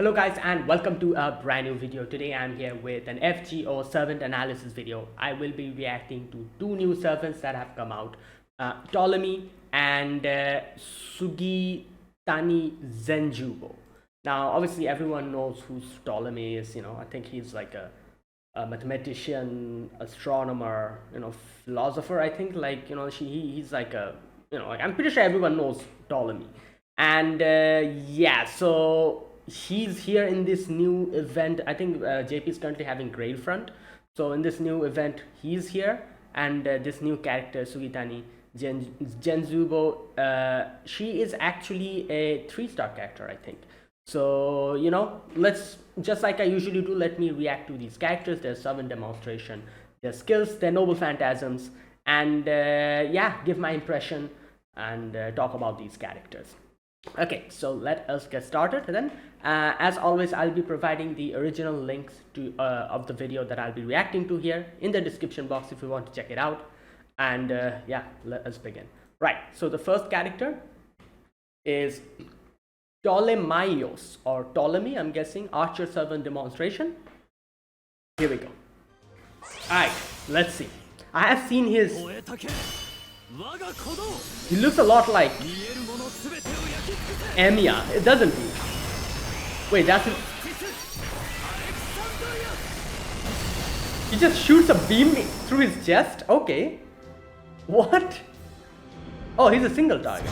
Hello guys and welcome to a brand new video. Today I'm here with an FGO servant analysis video. I will be reacting to two new servants that have come out, Ptolemy and Sugitani Zenjubo. Now obviously everyone knows who Ptolemy is. I think he's like a mathematician, astronomer, philosopher. I think he's like a I'm pretty sure everyone knows Ptolemy. And yeah, so he's here in this new event. I think JP is currently having Gravefront, so in this new event he's here. And this new character Sugitani Zenjubo, she is actually a 3-star character, I think. So let's, just like I usually do, let me react to these characters, their servant demonstration, their skills, their noble phantasms, and yeah, give my impression and talk about these characters. Okay, so let us get started then. As always, I'll be providing the original links to of the video that I'll be reacting to here in the description box if you want to check it out. And yeah, let us begin. Right, so the first character is Ptolemaios, or Ptolemy, I'm guessing, archer servant demonstration. Here we go. Alright, let's see. I have seen his... He looks a lot like Emiya, doesn't he? Wait, that's it. He just shoots a beam through his chest? Okay. What? Oh, he's a single target.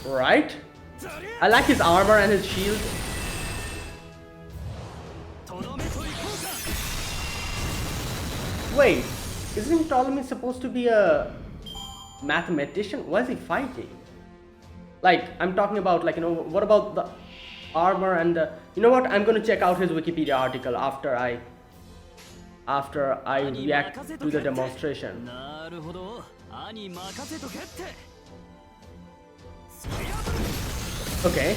Right. I like his armor and his shield. Wait, isn't Ptolemy supposed to be a mathematician? Why is he fighting? Like, I'm talking about, like, what about the armor and the... You know what? I'm going to check out his Wikipedia article after I react to the demonstration. Okay.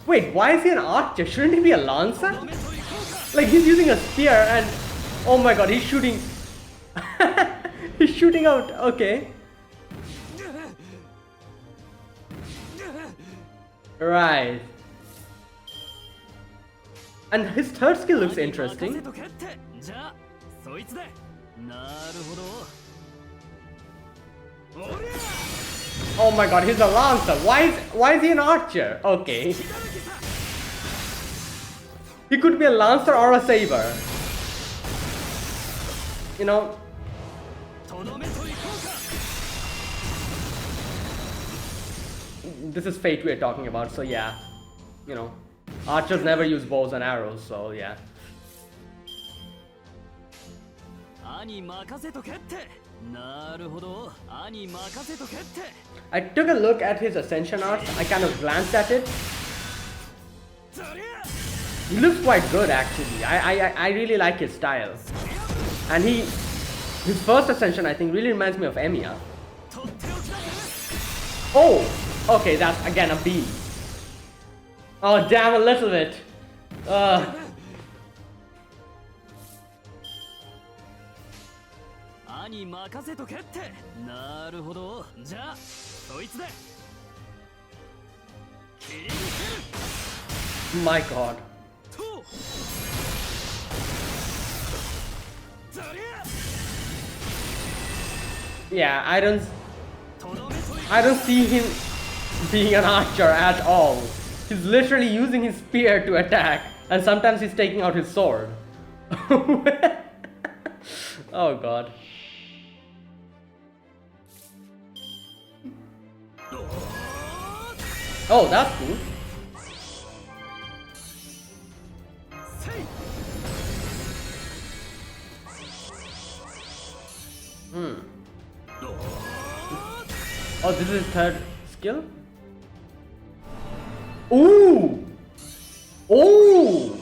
Wait, why is he an archer? Shouldn't he be a lancer? Like, he's using a spear and... Oh my god, he's shooting... He's shooting out... Okay. Right. And his third skill looks interesting. Oh my god, he's a lancer. Why is he an archer? Okay. He could be a lancer or a saber. This is fate we're talking about, so yeah. Archers never use bows and arrows, so yeah. I took a look at his Ascension art. I kind of glanced at it. He looks quite good actually. I really like his style. And his first Ascension, I think, really reminds me of Emiya. Oh! Okay, that's again a B. Oh damn, a little bit. My god. Yeah, I don't see him being an archer at all. He's literally using his spear to attack, and sometimes he's taking out his sword. Oh god. Oh, that's cool. Oh, this is his third skill? Ooh! Oh!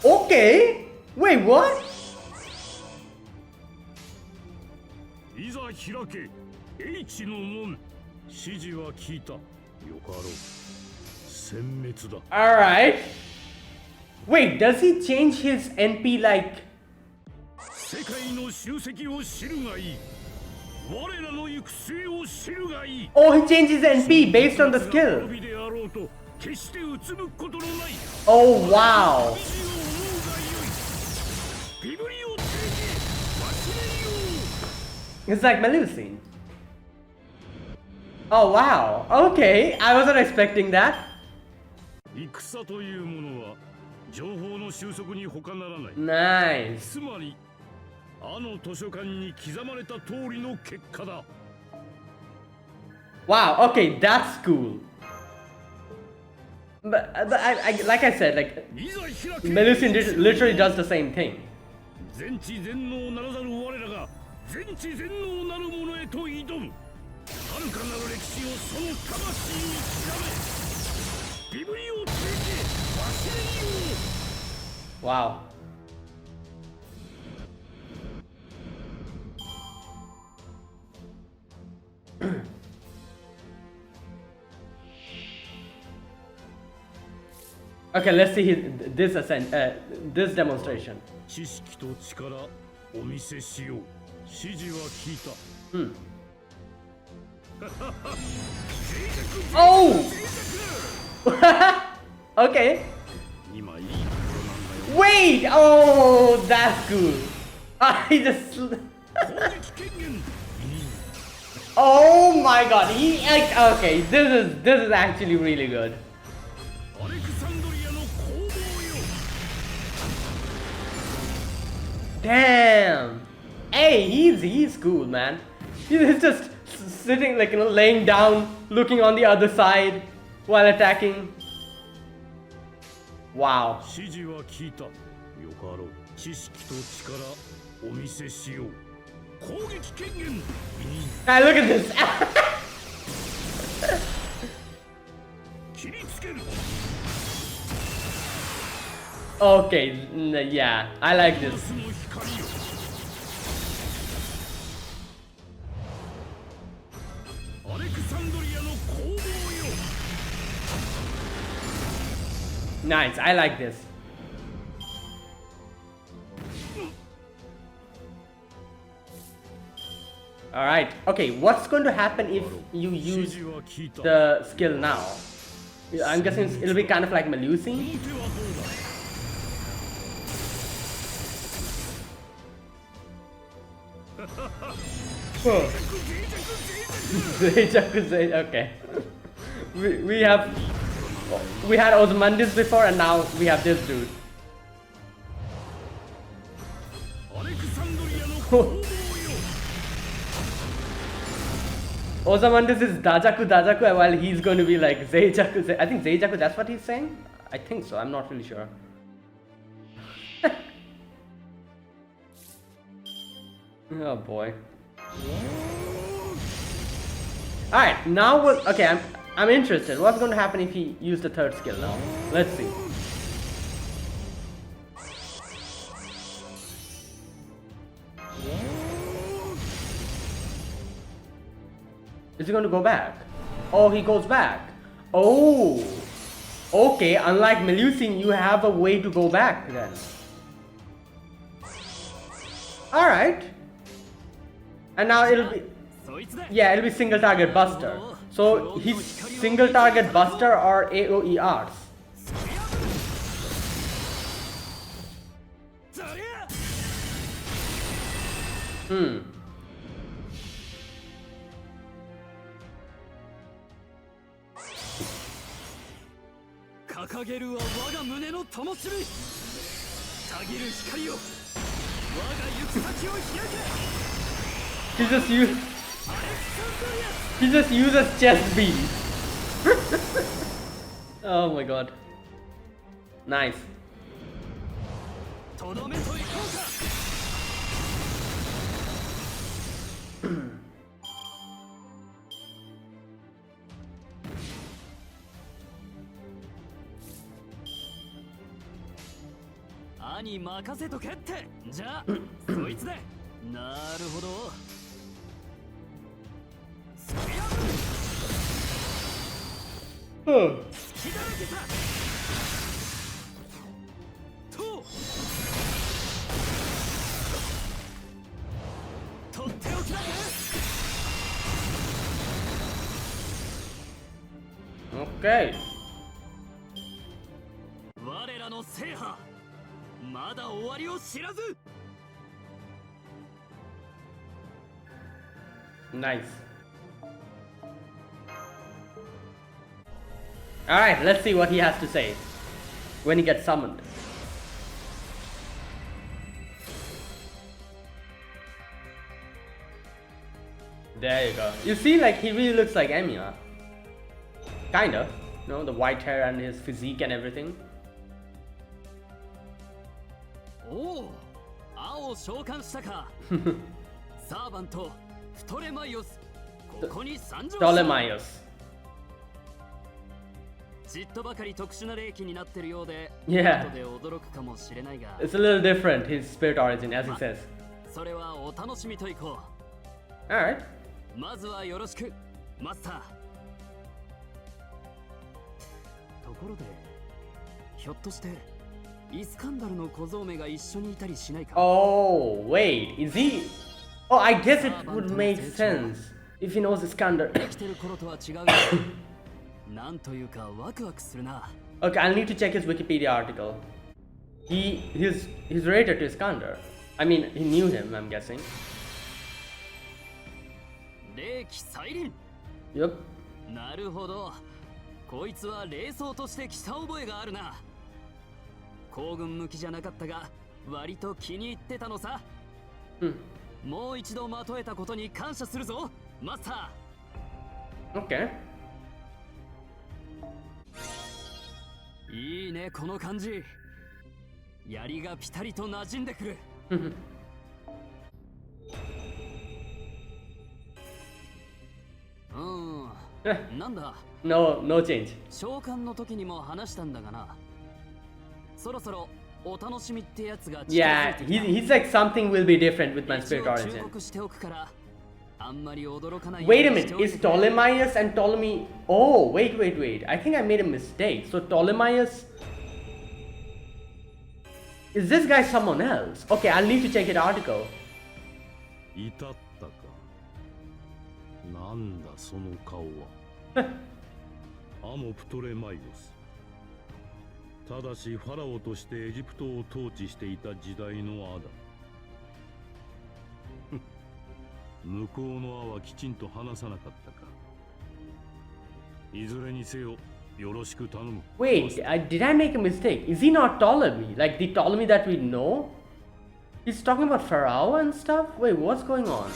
Okay! Wait, what? Alright. Wait, does he change his NP like Oh, he changes NP based on the skill. Oh wow. It's like Melusine. Oh wow. Okay, I wasn't expecting that. Nice. Wow, okay, that's cool. But I like I said, like Melusine literally does the same thing. Wow. Okay, let's see this demonstration. Oh! Okay. Wait! Oh, that's cool. He just. Oh my god! Okay. This is actually really good. Damn. Hey, he's cool, man. He's just sitting, like, laying down, looking on the other side while attacking. Wow. Ah, look at this. Okay, yeah, I like this. Nice, I like this. Alright, okay, what's going to happen if you use the skill now? I'm guessing it'll be kind of like Melusine. Okay. We had Ozymandias before, and now we have this dude. Ozymandias is Dajaku, while he's going to be like Zeijaku. I think Zeijaku, that's what he's saying? I think so, I'm not really sure. Oh boy. Alright, now okay, I'm interested. What's going to happen if he used the third skill now? Let's see. Is he going to go back? Oh, he goes back. Oh, okay. Unlike Melusine, you have a way to go back then. All right. And now it'll be, yeah, it'll be single target buster. So he's single target buster or AoE arts. He just uses chest beat. Oh my god. Nice. Oh. Okay. 我らの制覇まだ終わりを知らず Nice. Alright, let's see what he has to say when he gets summoned. There you go. You see, like, he really looks like Emiya. Kinda. You know, the white hair and his physique and everything. おお青を召喚したかサーバントプトレマイオスここに参上した Ptolemaios. ちっとばかり特殊な霊気になってるようで Yeah. 後で驚くかもしれないが It's a little different, his spirit origin, as he says. それはお楽しみといこ Alright. うまずはよろしくマスターところでひょっとしてイスカンダルの小僧めが一緒にいたりしないか Oh, wait. Is he... Oh, I guess it would make sense if he knows Iskander. 生きてる頃とは違うがなんというかワクワクするな Okay, I'll need to check his Wikipedia article. He's related to Iskander. I mean, he knew him, I'm guessing. 霊気再臨 Yep. なるほどこいつは霊装として来た覚えがあるな行軍向きじゃなかったが割と気に入ってたのさ、もう一度まとえたことに感謝するぞマスター Okay. いいねこの感じ槍がピタリと馴染んでくるなんだ No change. 召喚の時にも話したんだがなそろそろお楽しみってやつが近づい Yeah, てきた he's like something will be different with my 一 spirit 応 origin. 忠告しておくからあんまり驚かないよう Wait a にして minute, おい is てくれ Ptolemaios and Ptolemy... Oh, wait. I think I made a mistake. So Ptolemaios... Is this guy someone else? Okay, I'll need to check his article. 至ったかなんだその顔はアモプトレマイオスただしファラオとしてエジプトを統治していた時代のアダ向こうのアはきちんと話さなかったかいずれにせよよろしく頼む Wait, did I make a mistake? Is he not Ptolemy? Like the Ptolemy that we know? He's talking about Pharaoh and stuff? Wait, what's going on?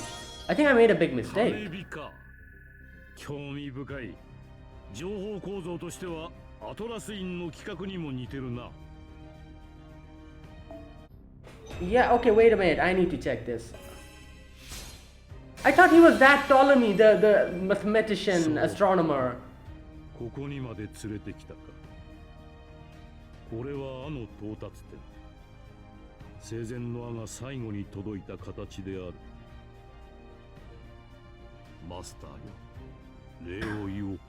I think I made a big 金 mistake. 火か興味深い情報構造としてはアトラス院の企画にも似てるな Yeah, okay, wait a minute. I need to check this. I thought he was that Ptolemy, the mathematician, astronomer. ここにまで連れてきたかこれはアの到達点生前のアが最後に届いた形であるマスターよ礼を言おう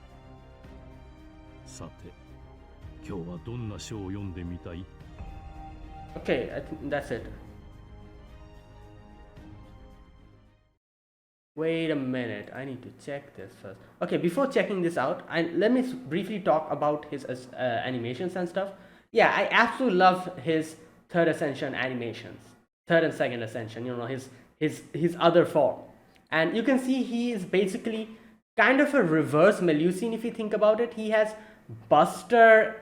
さて今日はどんな書を読んでみたい Okay, I think that's it. Wait a minute, I need to check this first. Okay, before checking this out, let me briefly talk about his animations and stuff. Yeah, I absolutely love his third ascension animations. Third and second ascension, you know, his other form. And you can see he is basically kind of a reverse Melusine if you think about it. He has Buster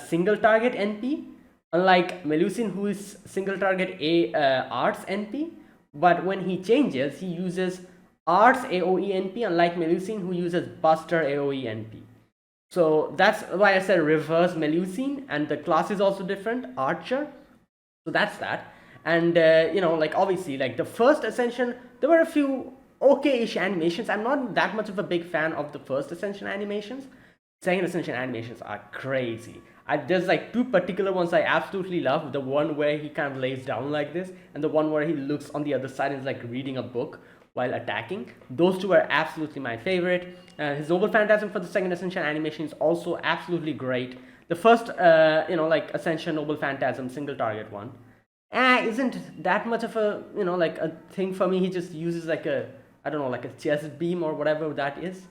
single target NP, unlike Melusine who is single target Arts NP. But when he changes, he uses Arts AoE NP, unlike Melusine who uses Buster AoE NP. So that's why I said reverse Melusine, and the class is also different, Archer. So that's that. And you know, like obviously, like the first Ascension, there were a few okay-ish animations. I'm not that much of a big fan of the first Ascension animations. Second Ascension animations are crazy. There's like two particular ones I absolutely love. The one where he kind of lays down like this, and the one where he looks on the other side and is like reading a book while attacking. Those two are absolutely my favorite. His Noble Phantasm for the second Ascension animation is also absolutely great. The first, you know, like Ascension Noble Phantasm single target one, isn't that much of a, you know, like a thing for me. He just uses like a, I don't know, like a chest beam or whatever that is.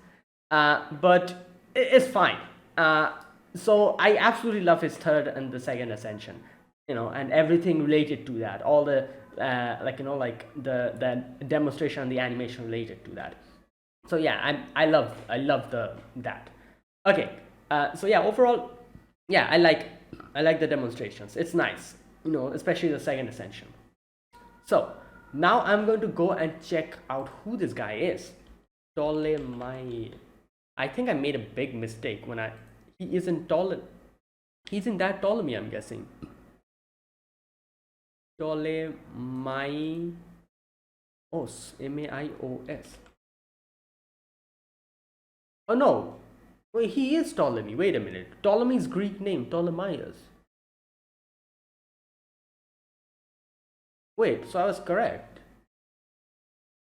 But it's fine. So I absolutely love his third and the second ascension, and everything related to that, all the like the demonstration and the animation related to that. So yeah, I love that. Okay, so yeah, overall, yeah, I like the demonstrations. It's nice, especially the second ascension. So now I'm going to go and check out who this guy is. Ptolemy. I think I made a big mistake when he isn't Ptolemy. He's in that Ptolemy, I'm guessing. Ptolemy. Maios. Oh no, wait, he is Ptolemy. Wait a minute. Ptolemy's Greek name, Ptolemaios. Wait, so I was correct.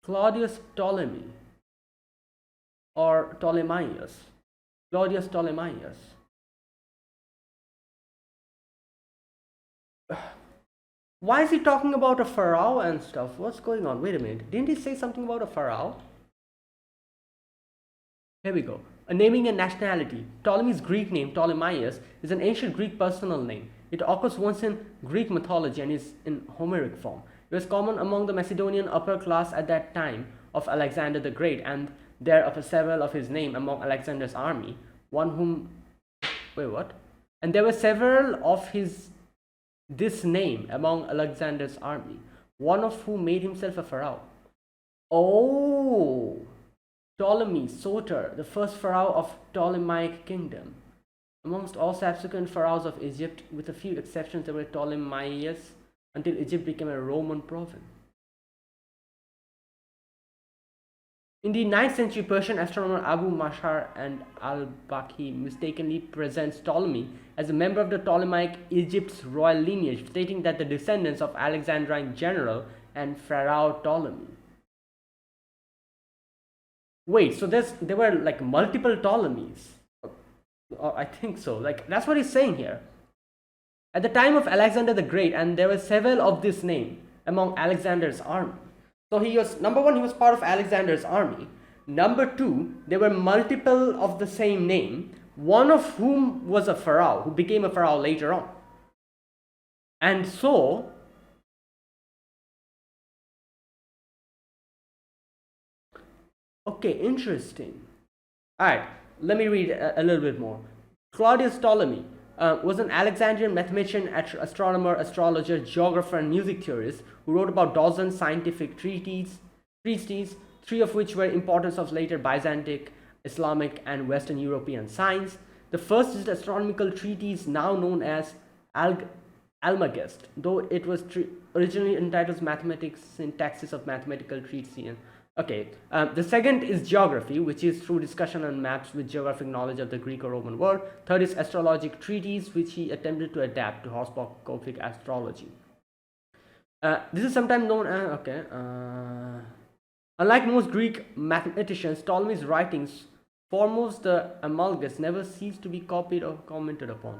Claudius Ptolemy or Ptolemaios. Claudius Ptolemaios. Why is he talking about a pharaoh and stuff? What's going on? Wait a minute. Didn't he say something about a pharaoh? Here we go. A naming and nationality. Ptolemy's Greek name, Ptolemaios, is an ancient Greek personal name. It occurs once in Greek mythology and is in Homeric form. It was common among the Macedonian upper class at that time of Alexander the Great, and there of several of his name among Alexander's army, one whom... Wait, what? And there were several of this name among Alexander's army, one of whom made himself a pharaoh. Oh! Ptolemy Soter, the first pharaoh of Ptolemaic kingdom. Amongst all subsequent pharaohs of Egypt, with a few exceptions, there were Ptolemaios until Egypt became a Roman province. In the 9th century, Persian astronomer Abu Mashar and al-Baqi mistakenly presents Ptolemy as a member of the Ptolemaic Egypt's royal lineage, stating that the descendants of Alexandrine general and pharaoh Ptolemy. Wait, so there were like multiple Ptolemies. Or I think so. Like that's what he's saying here. At the time of Alexander the Great, and there were several of this name among Alexander's army. So he was, number one, he was part of Alexander's army. Number two, there were multiple of the same name, one of whom was a pharaoh, who became a pharaoh later on. And so, okay, interesting. Alright, let me read a little bit more. Claudius Ptolemy was an Alexandrian mathematician, astronomer, astrologer, geographer, and music theorist who wrote about dozens scientific treatises, three of which were importance of later Byzantine, Islamic, and Western European science. The first is the astronomical treatise now known as Almagest, though it was originally entitled Mathematics, Syntaxis of Mathematical Treatises. Okay, the second is geography, which is through discussion on maps with geographic knowledge of the Greek or Roman world. Third is astrologic treatise, which he attempted to adapt to horoscopic astrology. This is sometimes known as, unlike most Greek mathematicians, Ptolemy's writings, foremost the Amalgus, never ceased to be copied or commented upon.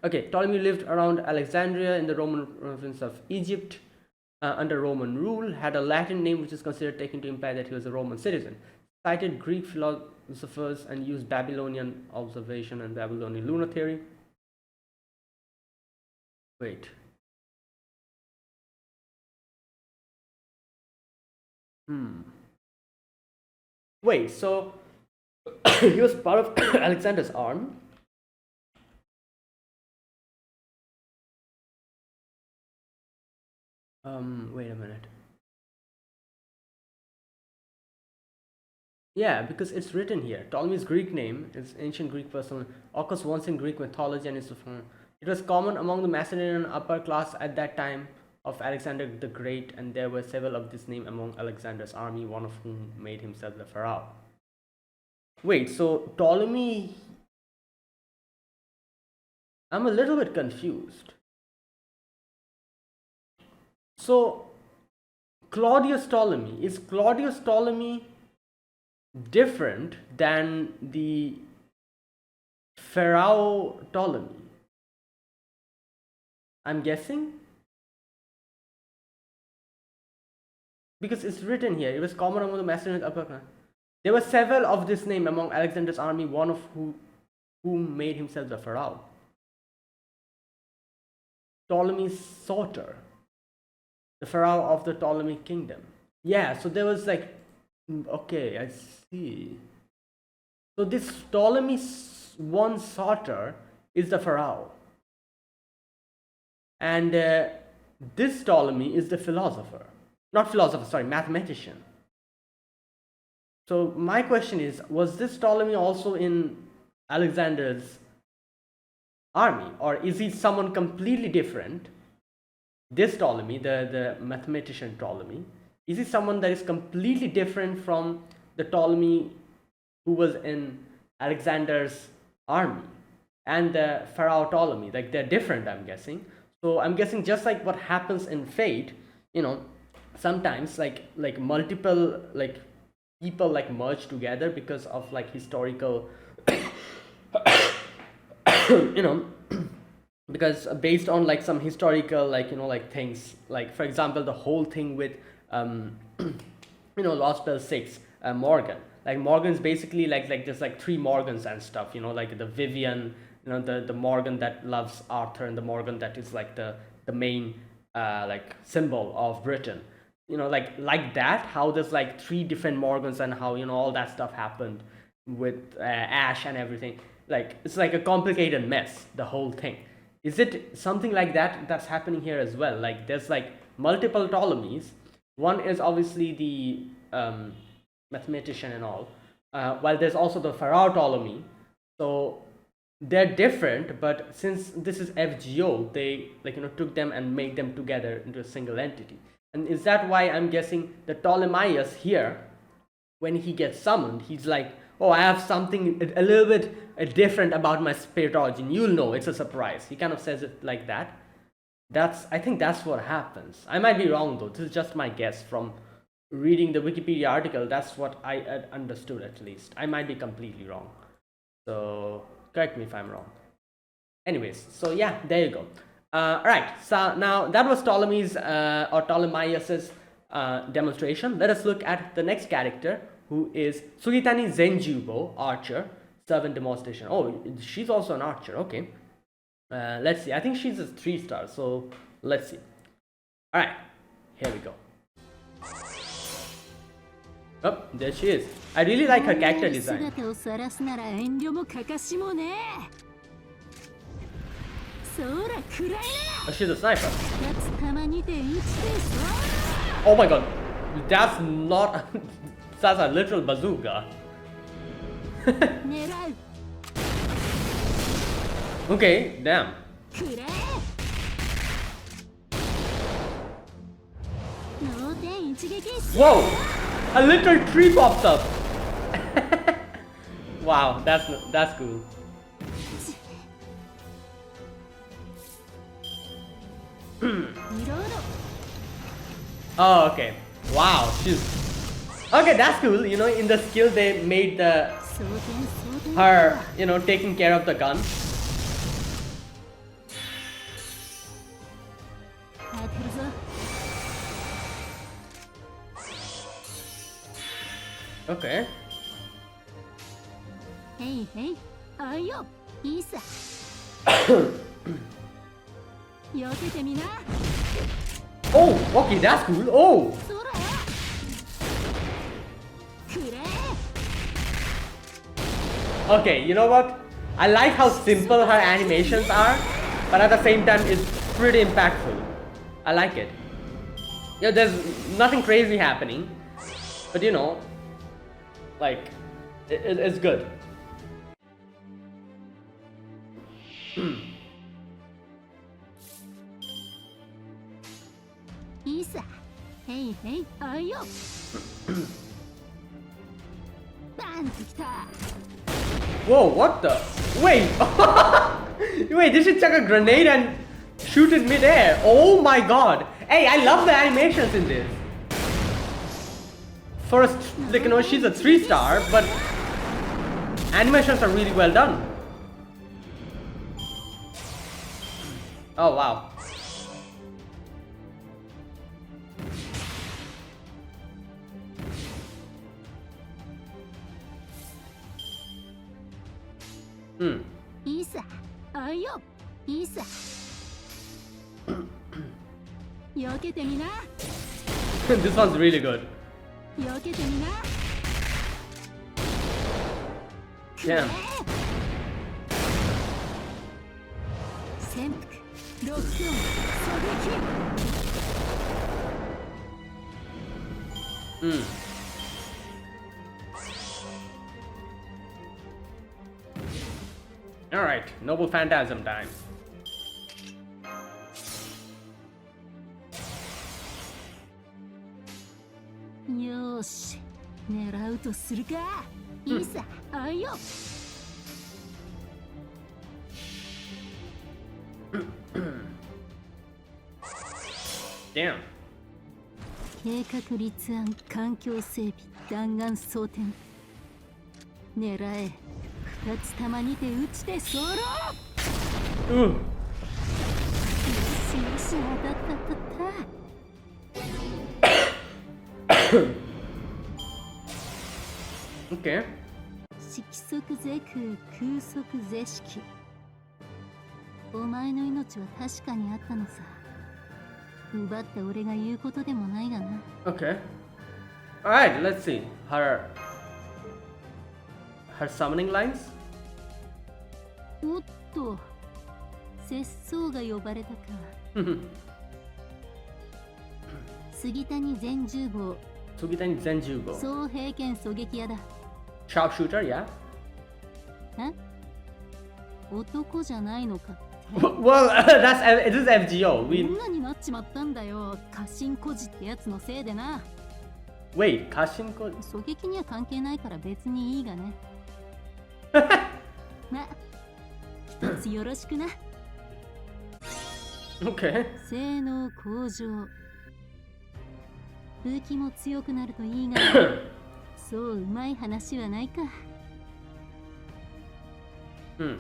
Okay, Ptolemy lived around Alexandria in the Roman province of Egypt. Under Roman rule, had a Latin name which is considered taken to imply that he was a Roman citizen. Cited Greek philosophers and used Babylonian observation and Babylonian lunar theory. Wait. Wait, so he was part of Alexander's army? Wait a minute. Yeah, because it's written here. Ptolemy's Greek name is ancient Greek person, occurs once in Greek mythology and is it was common among the Macedonian upper class at that time of Alexander the Great, and there were several of this name among Alexander's army, one of whom made himself the pharaoh. Wait, so Ptolemy... I'm a little bit confused. So, Claudius Ptolemy, is Claudius Ptolemy different than the Pharaoh Ptolemy? I'm guessing? Because it's written here, it was common among the Macedonian upper class. There were several of this name among Alexander's army, one of whom made himself the pharaoh. Ptolemy Soter, the pharaoh of the Ptolemy kingdom. Yeah, so there was like, okay, I see. So this Ptolemy one Soter is the pharaoh, and this Ptolemy is the philosopher, not philosopher, sorry, mathematician. So my question is, was this Ptolemy also in Alexander's army, or is he someone completely different? This Ptolemy, the mathematician Ptolemy, is he someone that is completely different from the Ptolemy who was in Alexander's army and the pharaoh Ptolemy? Like, they're different, I'm guessing. So I'm guessing just like what happens in Fate, you know, sometimes like multiple like people like merge together because of like historical you know, because based on like some historical like, you know, like things, like for example the whole thing with you know, Lost Spell 6, Morgan. Like Morgan's basically like just like 3 Morgans and stuff, you know, like the Vivian, you know, the Morgan that loves Arthur, and the Morgan that is like the main like symbol of Britain, you know, like that, how there's like 3 different Morgans, and how, you know, all that stuff happened with Ash and everything. Like, it's like a complicated mess, the whole thing. Is it something like that that's happening here as well? Like, there's like multiple Ptolemies. One is obviously the mathematician and all, while there's also the pharaoh Ptolemy. So they're different, but since this is FGO, they like, you know, took them and made them together into a single entity. And is that why I'm guessing the Ptolemaios here, when he gets summoned, he's like, oh, I have something a little bit different about my spirit origin. You'll know, it's a surprise. He kind of says it like that. I think that's what happens. I might be wrong though. This is just my guess from reading the Wikipedia article. That's what I understood, at least. I might be completely wrong. So correct me if I'm wrong. Anyways, so yeah, there you go. Right, so now that was Ptolemy's or Ptolemaios's demonstration. Let us look at the next character, who is Sugitani Zenjubo, archer, servant demonstration. Oh, she's also an archer. Okay, let's see. I think she's a 3-star, so let's see. All right, here we go. Oh, there she is. I really like her character design. Oh, she's a sniper. Oh my god, that's not that's a literal bazooka. Okay, damn. Whoa, a literal tree pops up. Wow, that's cool. Oh, okay. Wow, she's okay. That's cool. You know, in the skill they made her, you know, taking care of the gun. Okay. Oh, okay, that's cool. Oh. Okay, you know what? I like how simple her animations are, but at the same time, it's pretty impactful. I like it. Yeah, there's nothing crazy happening, but you know, like, it's good. Whoa, what the? Wait! Wait, did she chuck a grenade and shoot it mid-air? Oh my god! Hey, I love the animations in this. First, like, you know, she's a 3-star, but animations are really well done. Oh wow. Hmm. いいさ。あいよ。いいさ。避けてみな。This one's really good. 避けてみな。 Damn. 潜伏。ロックオン。狙撃。Hmm. Alright, Noble Phantasm time. よーし。狙うとするか。いいさ。あいよ。 Damn. 計画立案環境整備弾丸装填狙え二つ弾にて撃ちてソロ Ooh. よしよし当たった。 Okay. 色即是空空即是色お前の命は確かにあったのさ奪った俺が言うことでもないがな Okay. Alright, let's see. Her summoning lines? おっと節操が呼ばれたか 杉谷善十坊 Sugitani Zenjubo. 総平剣狙撃屋だ Sharpshooter, yeah? え男じゃないのかって Well, it is FGO. こ We んなになっちまったんだよ過信孤児ってやつのせいでな wait, Kashinko. 狙撃には関係ないから別にいいがねま一つよろしくな Okay. 性能向上武器も強くなるといいがそううまい話はないか Hmm.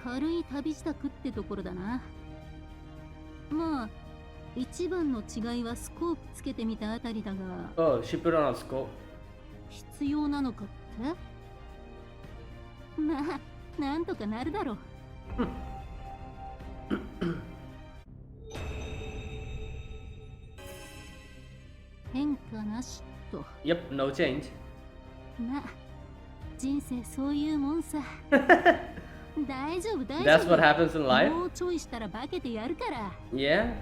軽い旅支度ってところだなまあ一番の違いはスコープつけてみたあたりだが Oh, she put on a scope. 必要なのかってまあなんとかなるだろう変化なしと Yep, no change. まあ人生そういうもんさ大丈夫大 That's 丈 what 夫 happens in life. もうちょいしたら化けてやるから Yeah.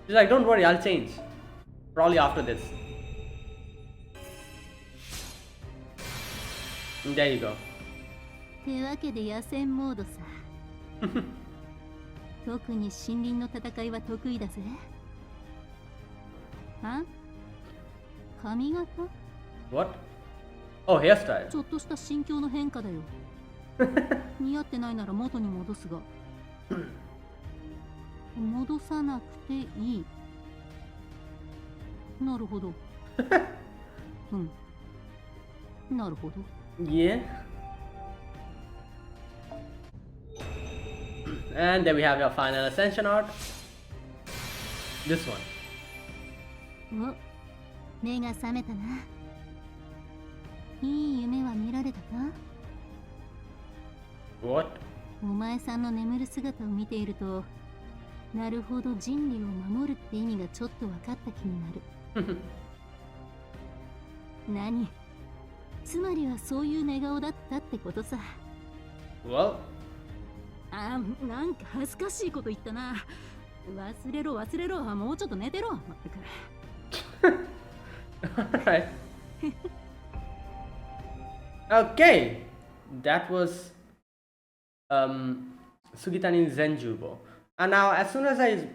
She's like, don't worry, I'll change. Probably after this. And there you go. ってわけで野戦モードさ特に森林の戦いは得意だぜあ髪型 What? Oh, hairstyle. ちょっとした心境の変化だよ似合ってないなら元に戻すが戻さなくていいなるほどうんなるほど Yeah. And there we have your final Ascension art. This one. お目が覚めたないい夢は見られたか What? お前さんの眠る姿を見ているとなるほど人類を守るって意味がちょっと分かった気になる何つまりはそういう寝顔だったってことさ Well, あなんか恥ずかしいこと言ったな忘れろ忘れろもうちょっと寝てろまったく alright. Okay. That was Sugitani Zenjubo. And now as soon as I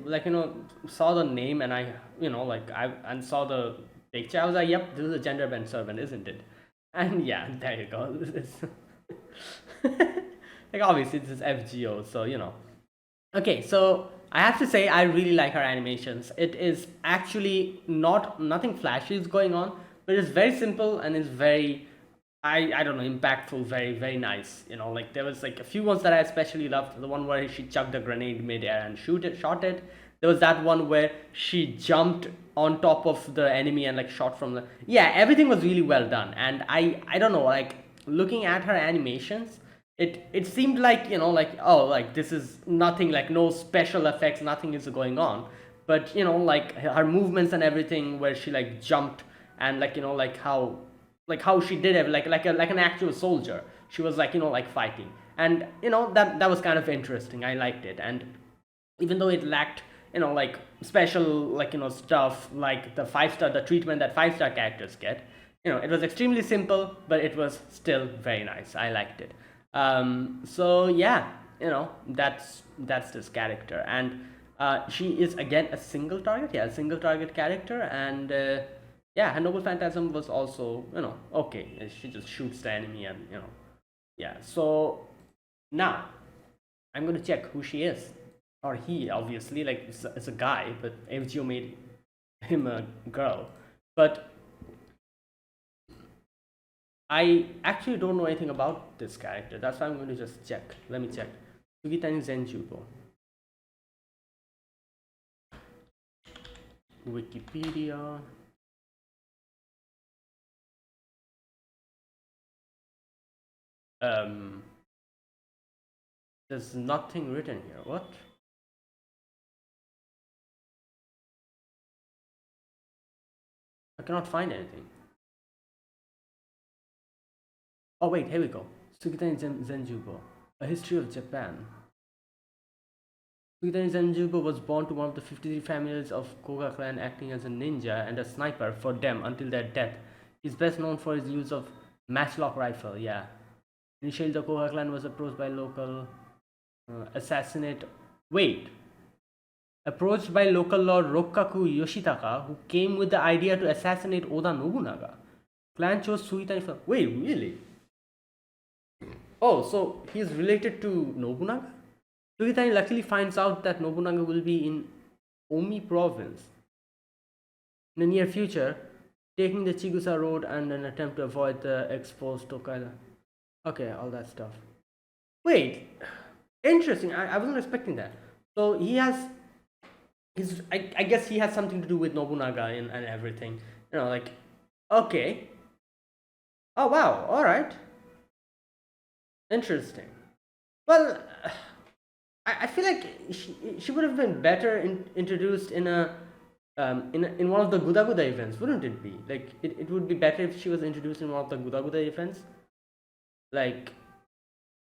saw the name and I saw the picture, I was like, yep, this is a gender bent servant, isn't it? And yeah, there you go. This is like obviously this is FGO, so Okay, so I have to say I really like her animations. It is actually nothing flashy is going on, but it's very simple and it's very I don't know, impactful, very, very nice. Like there was like a few ones that I especially loved. The one where she chucked the grenade mid-air and shot it. There was that one where she jumped on top of the enemy and like shot from the, yeah, everything was really well done. And I don't know, like looking at her animations, it seemed like, you know, like, oh, like this is nothing, like no special effects, nothing is going on. But you know, like her movements and everything, where she like jumped and like, you know, like how she did it, like an actual soldier. She was like, you know, like fighting, and you know, that was kind of interesting. I liked it. And even though it lacked, you know, like special, like, you know, stuff like the 5-star, the treatment that 5-star characters get, you know, it was extremely simple, but it was still very nice. I liked it. So yeah, you know, that's this character. And she is again a single target, yeah, a single target character. And yeah, her noble phantasm was also, you know, okay, she just shoots the enemy. And you know, yeah. So now I'm going to check who she is, or he, obviously, like it's a guy, but FGO made him a girl. But I actually don't know anything about this character. That's why I'm going to just check. Let me check. Sugitani Zenjubo. Wikipedia. There's nothing written here. What? I cannot find anything. Oh wait, here we go. Sugitani Zenjubo, A History of Japan. Sugitani Zenjubo was born to one of the 53 families of Koga clan, acting as a ninja and a sniper for them until their death. He's best known for his use of matchlock rifle, yeah. Initially, the Koga clan was approached by local approached by local lord Rokkaku Yoshitaka, who came with the idea to assassinate Oda Nobunaga. Clan chose Sugitani for... Wait, really? Oh, so he's related to Nobunaga? Sugitani luckily finds out that Nobunaga will be in Omi province in the near future, taking the Chigusa road and an attempt to avoid the exposed Tokaido. Okay, all that stuff. Wait, interesting. I wasn't expecting that. So he has... I guess he has something to do with Nobunaga and everything. You know, like... Okay. Oh, wow. Alright. Interesting. Well... I feel like she would have been better introduced in a in one of the Guda Guda events, wouldn't it be? Like it would be better if she was introduced in one of the Guda Guda events. Like,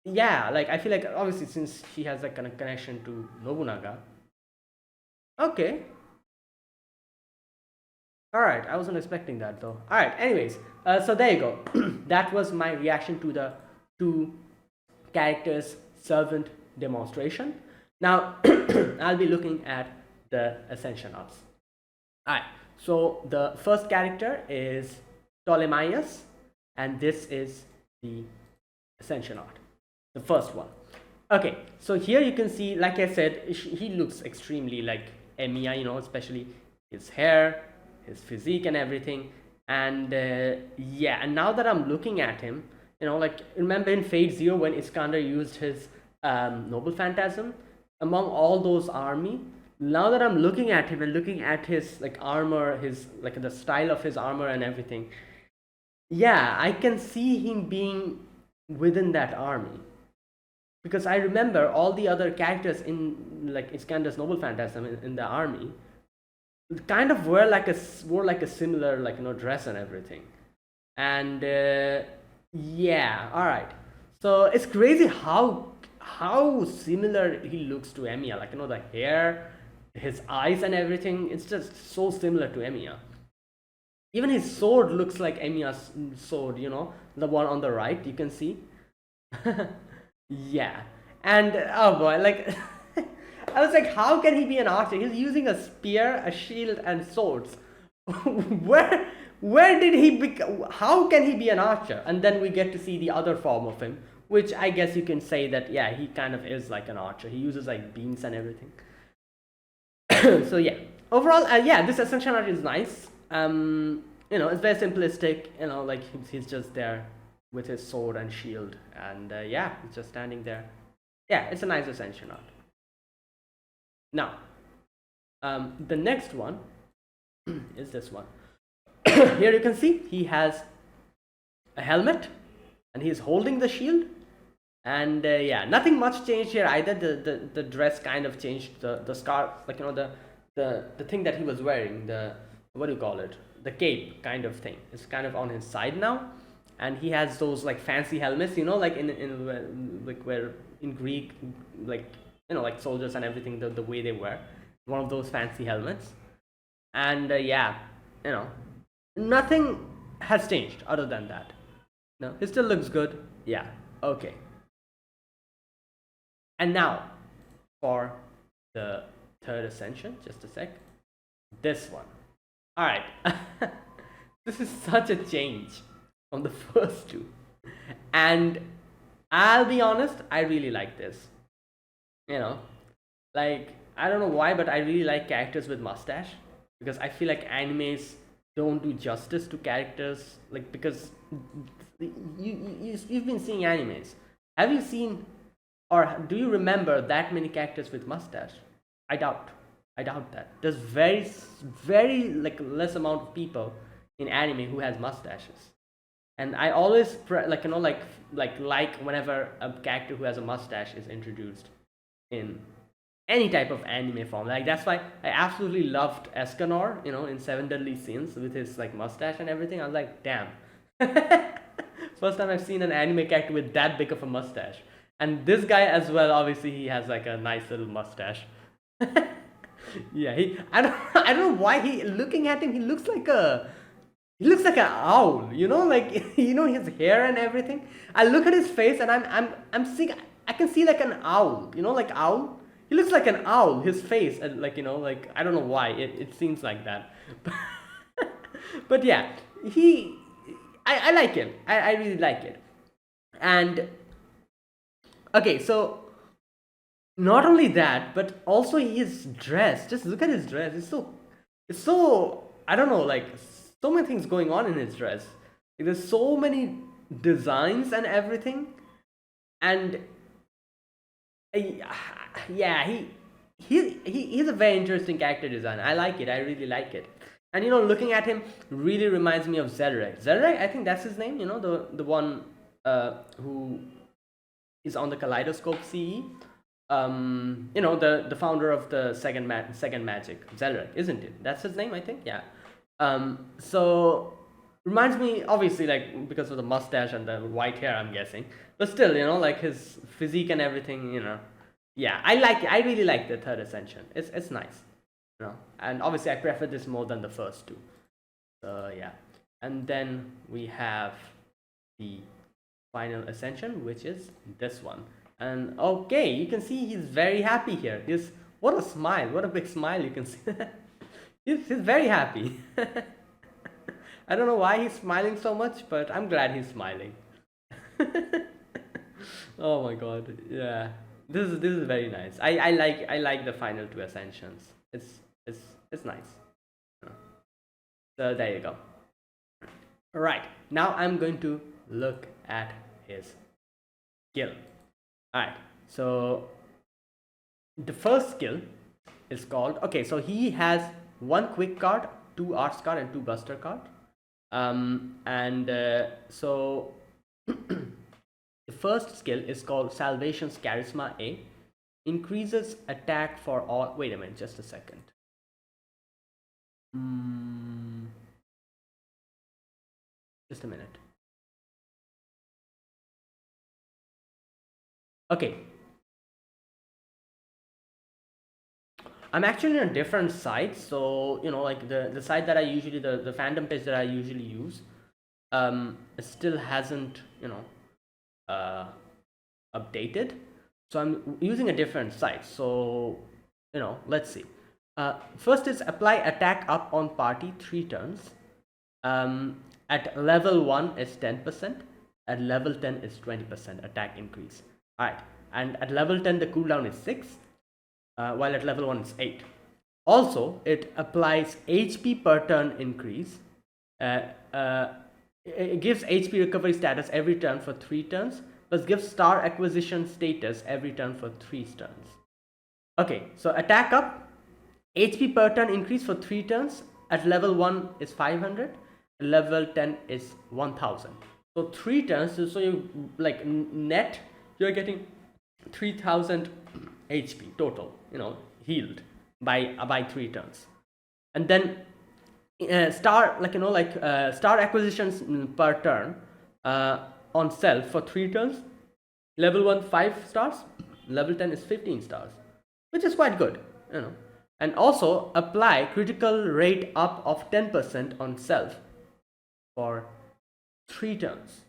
yeah, like I feel like obviously since she has like a connection to Nobunaga. Okay. All right, I wasn't expecting that though. All right, anyways, so there you go. That was my reaction to the two characters servant demonstration. Now I'll be looking at the Ascension arts. Alright, so the first character is Ptolemaios, and this is the Ascension art, the first one. Okay, so here you can see, like I said, he looks extremely like Emiya, you know, especially his hair, his physique and everything. And yeah, and now that I'm looking at him, you know, like remember in Fate Zero when Iskander used his noble phantasm among all those army. Now that I'm looking at him and looking at his like armor, his like the style of his armor and everything, yeah, I can see him being within that army, because I remember all the other characters in like Iskander's noble phantasm in the army kind of wore like a similar, like, you know, dress and everything. And yeah, all right, so it's crazy how similar he looks to Emiya, like, you know, the hair, his eyes and everything. It's just so similar to Emiya. Even his sword looks like Emiya's sword, you know, the one on the right, you can see. Yeah, and oh boy, like I was like, how can he be an archer? He's using a spear, a shield and swords. where did he how can he be an archer? And then we get to see the other form of him, which I guess you can say that, yeah, he kind of is like an archer. He uses like beams and everything. So yeah, overall, yeah, this Ascension art is nice. You know, it's very simplistic, you know, like he's just there with his sword and shield, and yeah, he's just standing there. Yeah, it's a nice Ascension art. Now, The next one is this one. Here you can see he has a helmet and he's holding the shield, and yeah, nothing much changed here either. The dress kind of changed, the scarf, like, you know, the thing that he was wearing, the, what do you call it, the cape kind of thing, is kind of on his side now, and he has those like fancy helmets, you know, like in like where in Greek, like, you know, like soldiers and everything, the way they wear one of those fancy helmets. And yeah, you know, nothing has changed other than that. No, he still looks good. Yeah, okay. And now for the third ascension, just a sec. This one. All right. This is such a change from the first two, and I'll be honest, I really like this. You know, like, I don't know why, but I really like characters with mustache, because I feel like animes don't do justice to characters, like, because you've been seeing animes. Have you seen, or do you remember that many characters with mustache? I doubt that. There's very like less amount of people in anime who has mustaches. And I always like, you know, like whenever a character who has a mustache is introduced in any type of anime form. Like, that's why I absolutely loved Escanor, you know, in Seven Deadly Sins, with his like mustache and everything. I was like, damn. First time I've seen an anime character with that big of a mustache. And this guy as well, obviously he has like a nice little mustache. Yeah, I don't know why looking at him, he looks like an owl, you know, like, you know, his hair and everything. I look at his face and I'm seeing, I can see like an owl, you know, like owl. He looks like an owl, his face, and like, you know, like, I don't know why it seems like that. But yeah, I like him. I really like it. And okay, so not only that, but also his dress. Just look at his dress. It's so, I don't know, like, so many things going on in his dress. Like, there's so many designs and everything. And yeah, he's a very interesting character design. I like it. I really like it. And, you know, looking at him really reminds me of Zelrek. Zelrek, I think that's his name. You know, the one who is on the Kaleidoscope CE. You know, the founder of the second magic, Zelrek, isn't it? That's his name, I think. Yeah. So reminds me, obviously, like, because of the mustache and the white hair, I'm guessing, but still, you know, like his physique and everything, you know. Yeah, I like it. I really like the third ascension. It's nice, you know. And obviously I prefer this more than the first two. So yeah. And then we have the final ascension, which is this one. And okay, you can see he's very happy here. What a smile, what a big smile you can see. he's very happy. I don't know why he's smiling so much, but I'm glad he's smiling. Oh my god, yeah. This is very nice. I like the final two ascensions. It's nice. So there you go. Alright, now I'm going to look at his skill. Alright, so the first skill is called, okay, so he has one quick card, 2 arts card, and 2 buster card. So the first skill is called Salvation's Charisma A. Increases attack for all. Wait a minute, just a second. Just a minute. Okay. I'm actually on a different site, so, you know, like the site that I usually, the fandom page that I usually use, it still hasn't, you know, updated. So I'm using a different site. So, you know, let's see. First is apply attack up on party 3 turns. At level 1 is 10%. At level 10 is 20% attack increase. Alright, and at level 10 the cooldown is 6, while at level 1 it's 8. Also, it applies HP per turn increase. It gives HP recovery status every turn for 3 turns, plus gives star acquisition status every turn for 3 turns. Okay, so attack up, HP per turn increase for 3 turns. At level 1 is 500, level 10 is 1000. So 3 turns, so you like net you're getting 3000 HP total, healed by 3 turns. And then star acquisitions per turn on self for 3 turns. Level 1 5 stars, level 10 is 15 stars, which is quite good, And also apply critical rate up of 10% on self for 3 turns.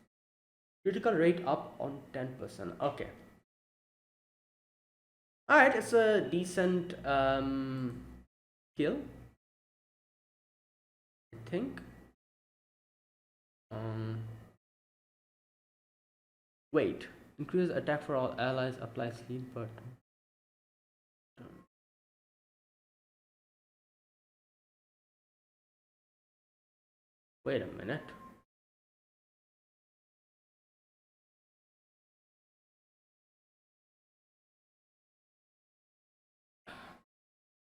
Critical rate up on 10%. Okay. Alright, it's a decent skill, I think. Wait. Increase attack for all allies, applies heal per turn. Wait a minute.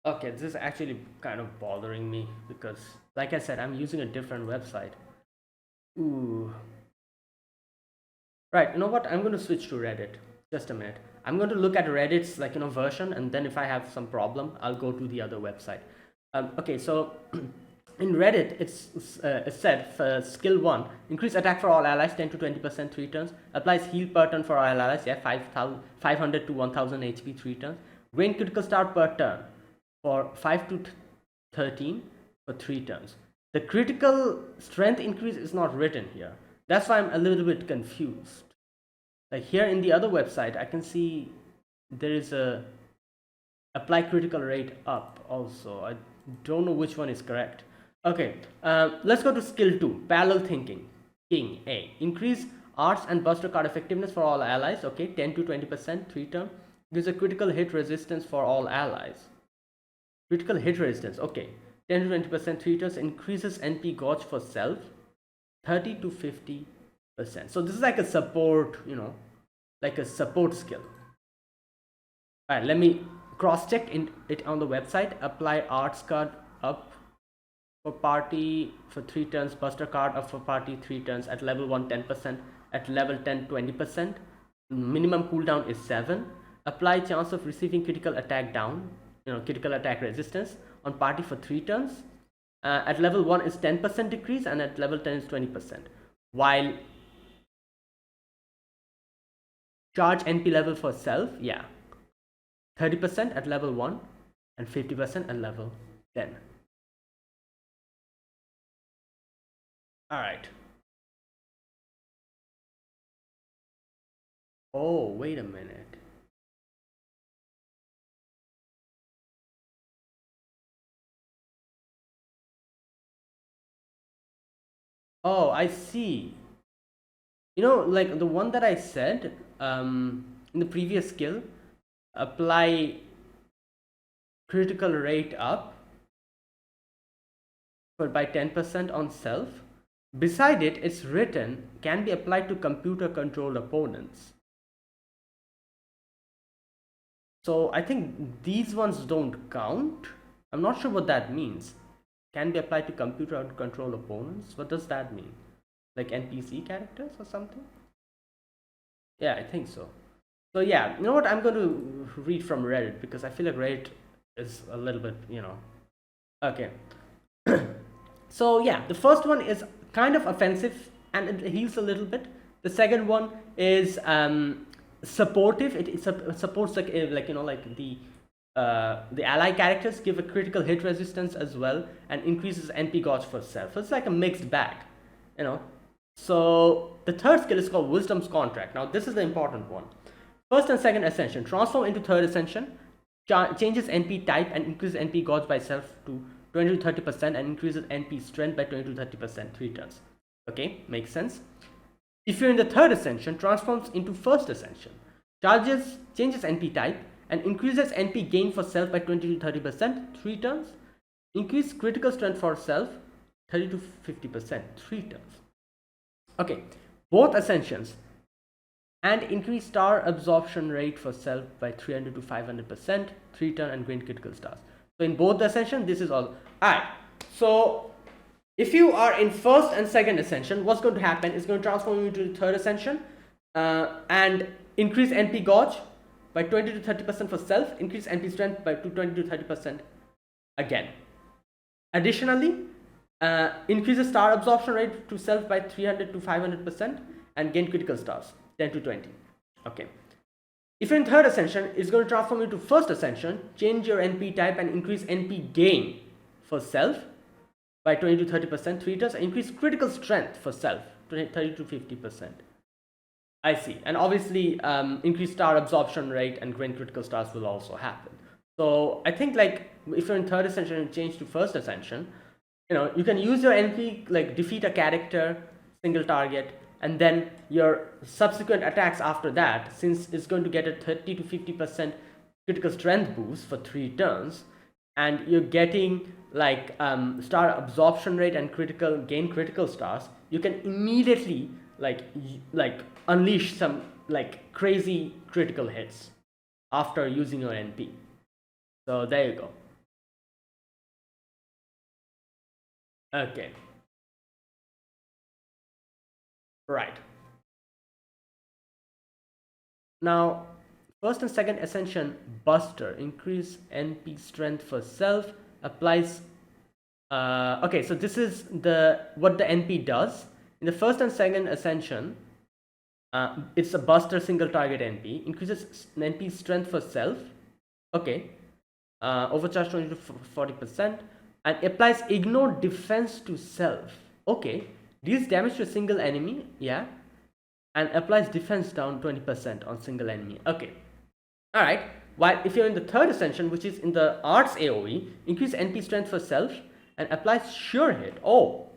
Okay, this is actually kind of bothering me because, like I said, I'm using a different website. Ooh. Right, you know what? I'm going to switch to Reddit. Just a minute. I'm going to look at Reddit's version, and then if I have some problem, I'll go to the other website. Okay, so in Reddit, it's said for skill 1, increase attack for all allies 10 to 20% 3 turns. Applies heal per turn for all allies, 500 to 1000 HP 3 turns. Gain critical star per turn for 5 to 13 for 3 turns. The critical strength increase is not written here. That's why I'm a little bit confused. Like here in the other website, I can see there is a apply critical rate up also. I don't know which one is correct. Okay, let's go to skill 2, parallel thinking. King A. Increase arts and buster card effectiveness for all allies. Okay, 10 to 20% 3 turn. Gives a critical hit resistance for all allies. Critical hit resistance. Okay, 10 to 20% 3 turns. Increases NP gauge for self 30 to 50%. So this is like a support, like a support skill. All right, let me cross check it on the website. Apply arts card up for party for 3 turns, buster card up for party 3 turns. At level 1 10%, at level 10 20%. Minimum cooldown is 7. Apply chance of receiving critical attack down, critical attack resistance on party for 3 turns. At level 1 is 10% decrease, and at level 10 is 20%. While charge NP level for self, 30% at level 1 and 50% at level 10. Alright. Oh, wait a minute. Oh, I see. Like the one that I said in the previous skill, apply critical rate up by 10% on self. Beside it, it's written can be applied to computer controlled opponents. So I think these ones don't count. I'm not sure what that means. Can be applied to computer controlled opponents. What does that mean? Like NPC characters or something? Yeah, I think so. So yeah, you know what? I'm going to read from Reddit because I feel like Reddit is a little bit, Okay. So yeah, the first one is kind of offensive and it heals a little bit. The second one is supportive. It supports like the ally characters, give a critical hit resistance as well, and increases NP gauge for self. So it's like a mixed bag, So the third skill is called Wisdom's Contract. Now this is the important one. First and second ascension, transform into third ascension, changes NP type and increases NP gauge by self to 20 to 30% and increases NP strength by 20 to 30%, 3 turns. Okay, makes sense. If you're in the third ascension, transforms into first ascension, changes NP type and increases NP gain for self by 20 to 30%, 3 turns. Increase critical strength for self 30 to 50%, 3 turns. Okay, both ascensions and increase star absorption rate for self by 300 to 500%, 3 turn and gain critical stars. So in both the Ascension, this is all. Alright, so if you are in first and second Ascension, what's going to happen is going to transform you to the third Ascension and increase NP gauge by 20 to 30% for self, increase NP strength by 20 to 30% again. Additionally, increases star absorption rate to self by 300 to 500% and gain critical stars 10 to 20. Okay. If you're in third Ascension, it's going to transform you to first Ascension, change your NP type and increase NP gain for self by 20 to 30% 3 turns, increase critical strength for self 30 to 50%. I see. And obviously increased star absorption rate and gain critical stars will also happen. So I think like if you're in third Ascension and change to first Ascension, you know, you can use your NP, like defeat a character, single target, and then your subsequent attacks after that, since it's going to get a 30 to 50% critical strength boost for 3 turns, and you're getting like star absorption rate and gain critical stars, you can immediately like unleash some like crazy critical hits after using your NP. So there you go. Okay. Right. Now, first and second Ascension Buster, increase NP strength for self, applies. Okay, so this is what the NP does. In the first and second Ascension, it's a Buster single target NP, increases NP strength for self. Okay. Overcharge 20 to 40%, and applies ignore defense to self. Okay. Deals damage to a single enemy, yeah, and applies defense down 20% on single enemy. Okay, all right. While if you're in the third Ascension, which is in the arts AoE, increase NP strength for self and applies sure hit. Oh,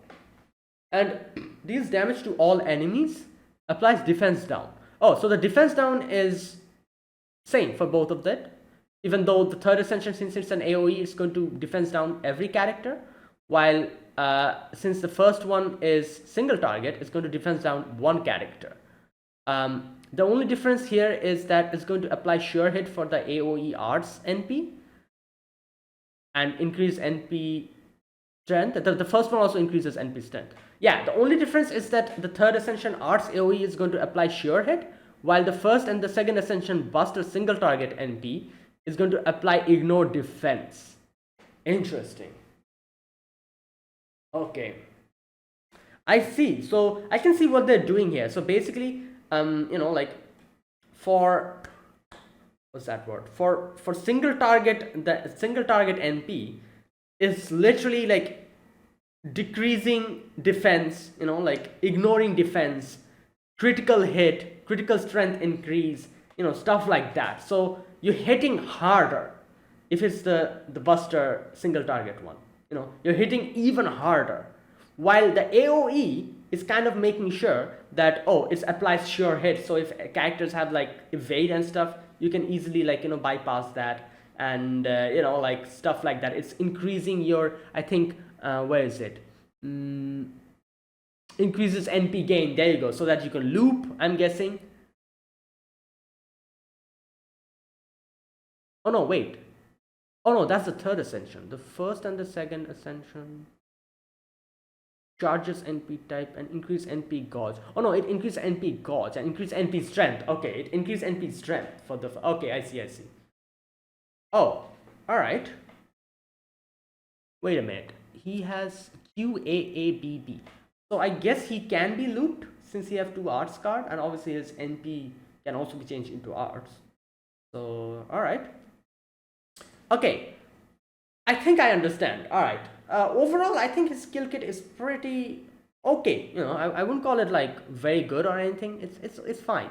and deals damage to all enemies, applies defense down. Oh, so the defense down is same for both of that. Even though the third Ascension, since it's an AoE, is going to defense down every character, while since the first one is single target, it's going to defense down one character. The only difference here is that it's going to apply sure hit for the AoE arts NP and increase NP strength. The first one also increases NP strength. Yeah, the only difference is that the third Ascension arts AoE is going to apply sure hit, while the first and the second Ascension Buster single target NP is going to apply ignore defense. Interesting. Okay, I see. So I can see what they're doing here. So basically, you know, like for what's that word? For single target, the single target NP is literally like decreasing defense. You know, like ignoring defense, critical hit, critical strength increase. You know, stuff like that. So you're hitting harder if it's the Buster single target one. You know, you're hitting even harder, while the AoE is kind of making sure that, oh, it applies sure hit. So if characters have like evade and stuff, you can easily like, you know, bypass that, and you know, like stuff like that. It's increasing your, I think, where is it? Increases NP gain. There you go. So that you can loop, I'm guessing. Oh no, wait. Oh no, that's the third Ascension. The first and the second Ascension charges NP type and increase NP gauge. Oh no, it increases NP gauge and increase NP strength. Okay, it increases NP strength for the. Okay, I see. Oh, all right. Wait a minute. He has QAABB. So I guess he can be looped since he have 2 arts card, and obviously his NP can also be changed into arts. So all right. Okay, I think I understand. All right. Overall, I think his skill kit is pretty okay. You know, I wouldn't call it like very good or anything. It's fine.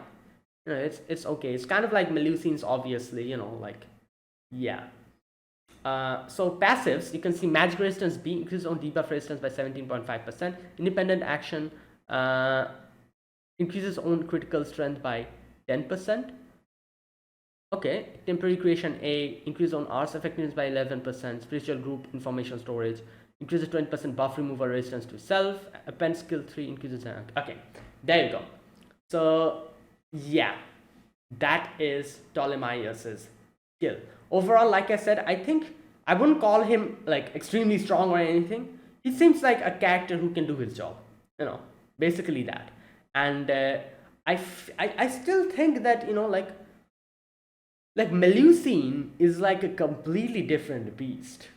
You know, it's okay. It's kind of like Melusine's, obviously. You know, like yeah. So passives, you can see magic resistance B increases on debuff resistance by 17.5%. Independent action increases on critical strength by 10%. Okay, temporary creation A, increase on arts effectiveness by 11%, spiritual group information storage, increases 20% buff removal resistance to self, append skill 3, increases, okay, there you go. So yeah, that is Ptolemaios' skill. Overall, like I said, I think I wouldn't call him like extremely strong or anything. He seems like a character who can do his job, you know, basically that. And I still think that, you know, like Melusine is like a completely different beast.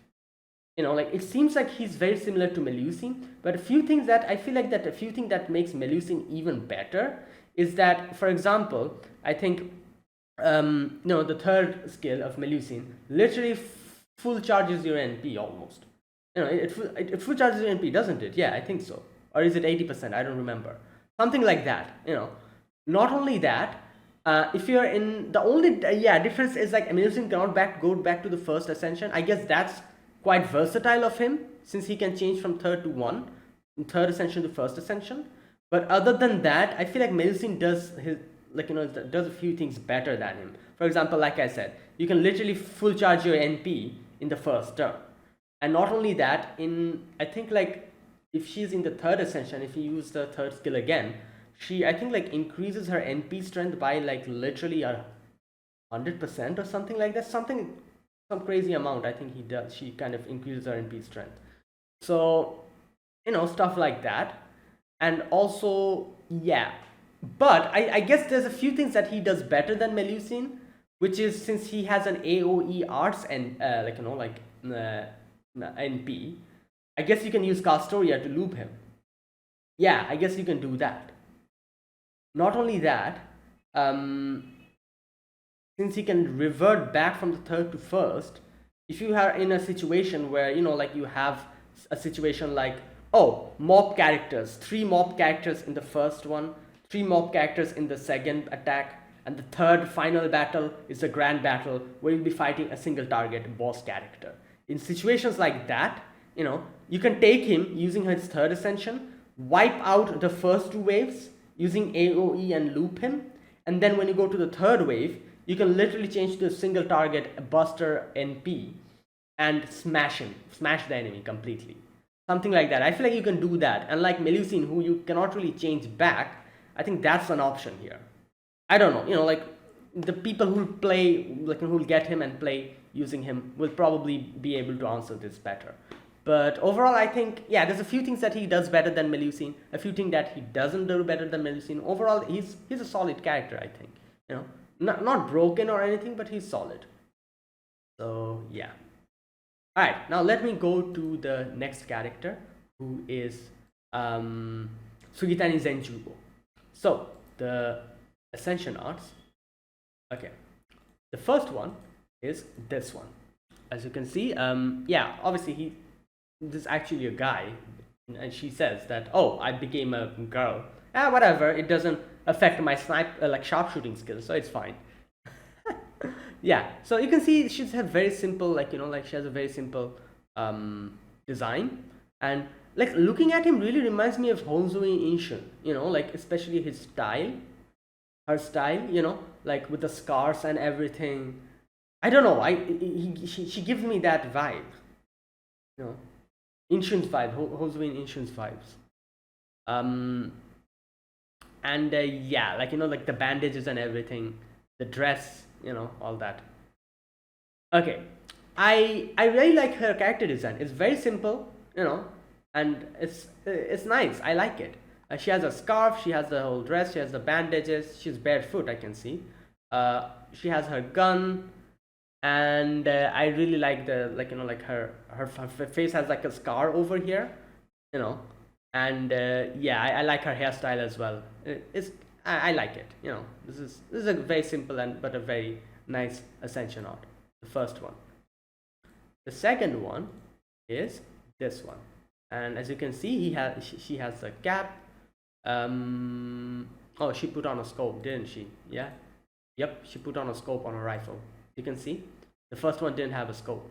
You know, like it seems like he's very similar to Melusine, but a few things that I feel like that a few things that makes Melusine even better is that, for example, I think no, the third skill of Melusine literally full charges your NP almost. You know, it full charges your NP, doesn't it? Yeah, I think so. Or is it 80%? I don't remember. Something like that. You know, not only that. If you're in the only difference is like Melusine cannot go back to the first ascension. I guess that's quite versatile of him, since he can change from third to one, third ascension to first ascension. But other than that, I feel like Melusine does his, like, you know, does a few things better than him. For example, like I said, you can literally full charge your NP in the first turn. And not only that, in I think like if she's in the third ascension, if you use the third skill again, she I think like increases her NP strength by like literally 100% or something like that. Some crazy amount I think he does. She kind of increases her NP strength. So, you know, stuff like that. And also, yeah. But I guess there's a few things that he does better than Melusine, which is since he has an AoE arts and like, you know, like NP. I guess you can use Castoria to loop him. Yeah, I guess you can do that. Not only that, since he can revert back from the third to first, if you are in a situation where, you know, like you have a situation like, oh, mob characters, 3 mob characters in the first one, 3 mob characters in the second attack, and the third final battle is the grand battle where you'll be fighting a single target boss character. In situations like that, you know, you can take him using his third ascension, wipe out the first 2 waves using AoE and loop him, and then when you go to the third wave, you can literally change to a single target buster NP and smash the enemy completely. Something like that. I feel like you can do that. And like Melusine, who you cannot really change back, I think that's an option here. I don't know, you know, like the people who play, like who'll get him and play using him will probably be able to answer this better. But overall, I think, yeah, there's a few things that he does better than Melusine, a few things that he doesn't do better than Melusine. Overall, he's a solid character, I think. You know, not broken or anything, but he's solid. So yeah. All right, now let me go to the next character, who is Sugitani Zenjubo. So the Ascension arts. Okay, the first one is this one. As you can see, yeah, obviously this is actually a guy, and she says that, oh, I became a girl. Whatever, it doesn't affect my like sharpshooting skills, so it's fine. Yeah, so you can see she's a very simple, like, you know, like she has a very simple design, and like looking at him really reminds me of Honzui Inshin, you know, like especially his style, her style, you know, like with the scars and everything. I don't know, she gives me that vibe, you know, Inshin's vibe, Honzui Inshin's vibes. And yeah, like, you know, like the bandages and everything, the dress, you know, all that. Okay, I really like her character design. It's very simple, you know, and it's nice. I like it. She has a scarf, she has the whole dress, she has the bandages, she's barefoot, I can see. She has her gun, and I really like the, like, you know, like her face has like a scar over here, you know, and yeah, I like her hairstyle as well. I like it, you know. This is a very simple but a very nice Ascension art. The first one. The second one is this one, and as you can see, she has a cap. Oh, she put on a scope, didn't she? Yeah. Yep, she put on a scope on her rifle. You can see the first one didn't have a scope,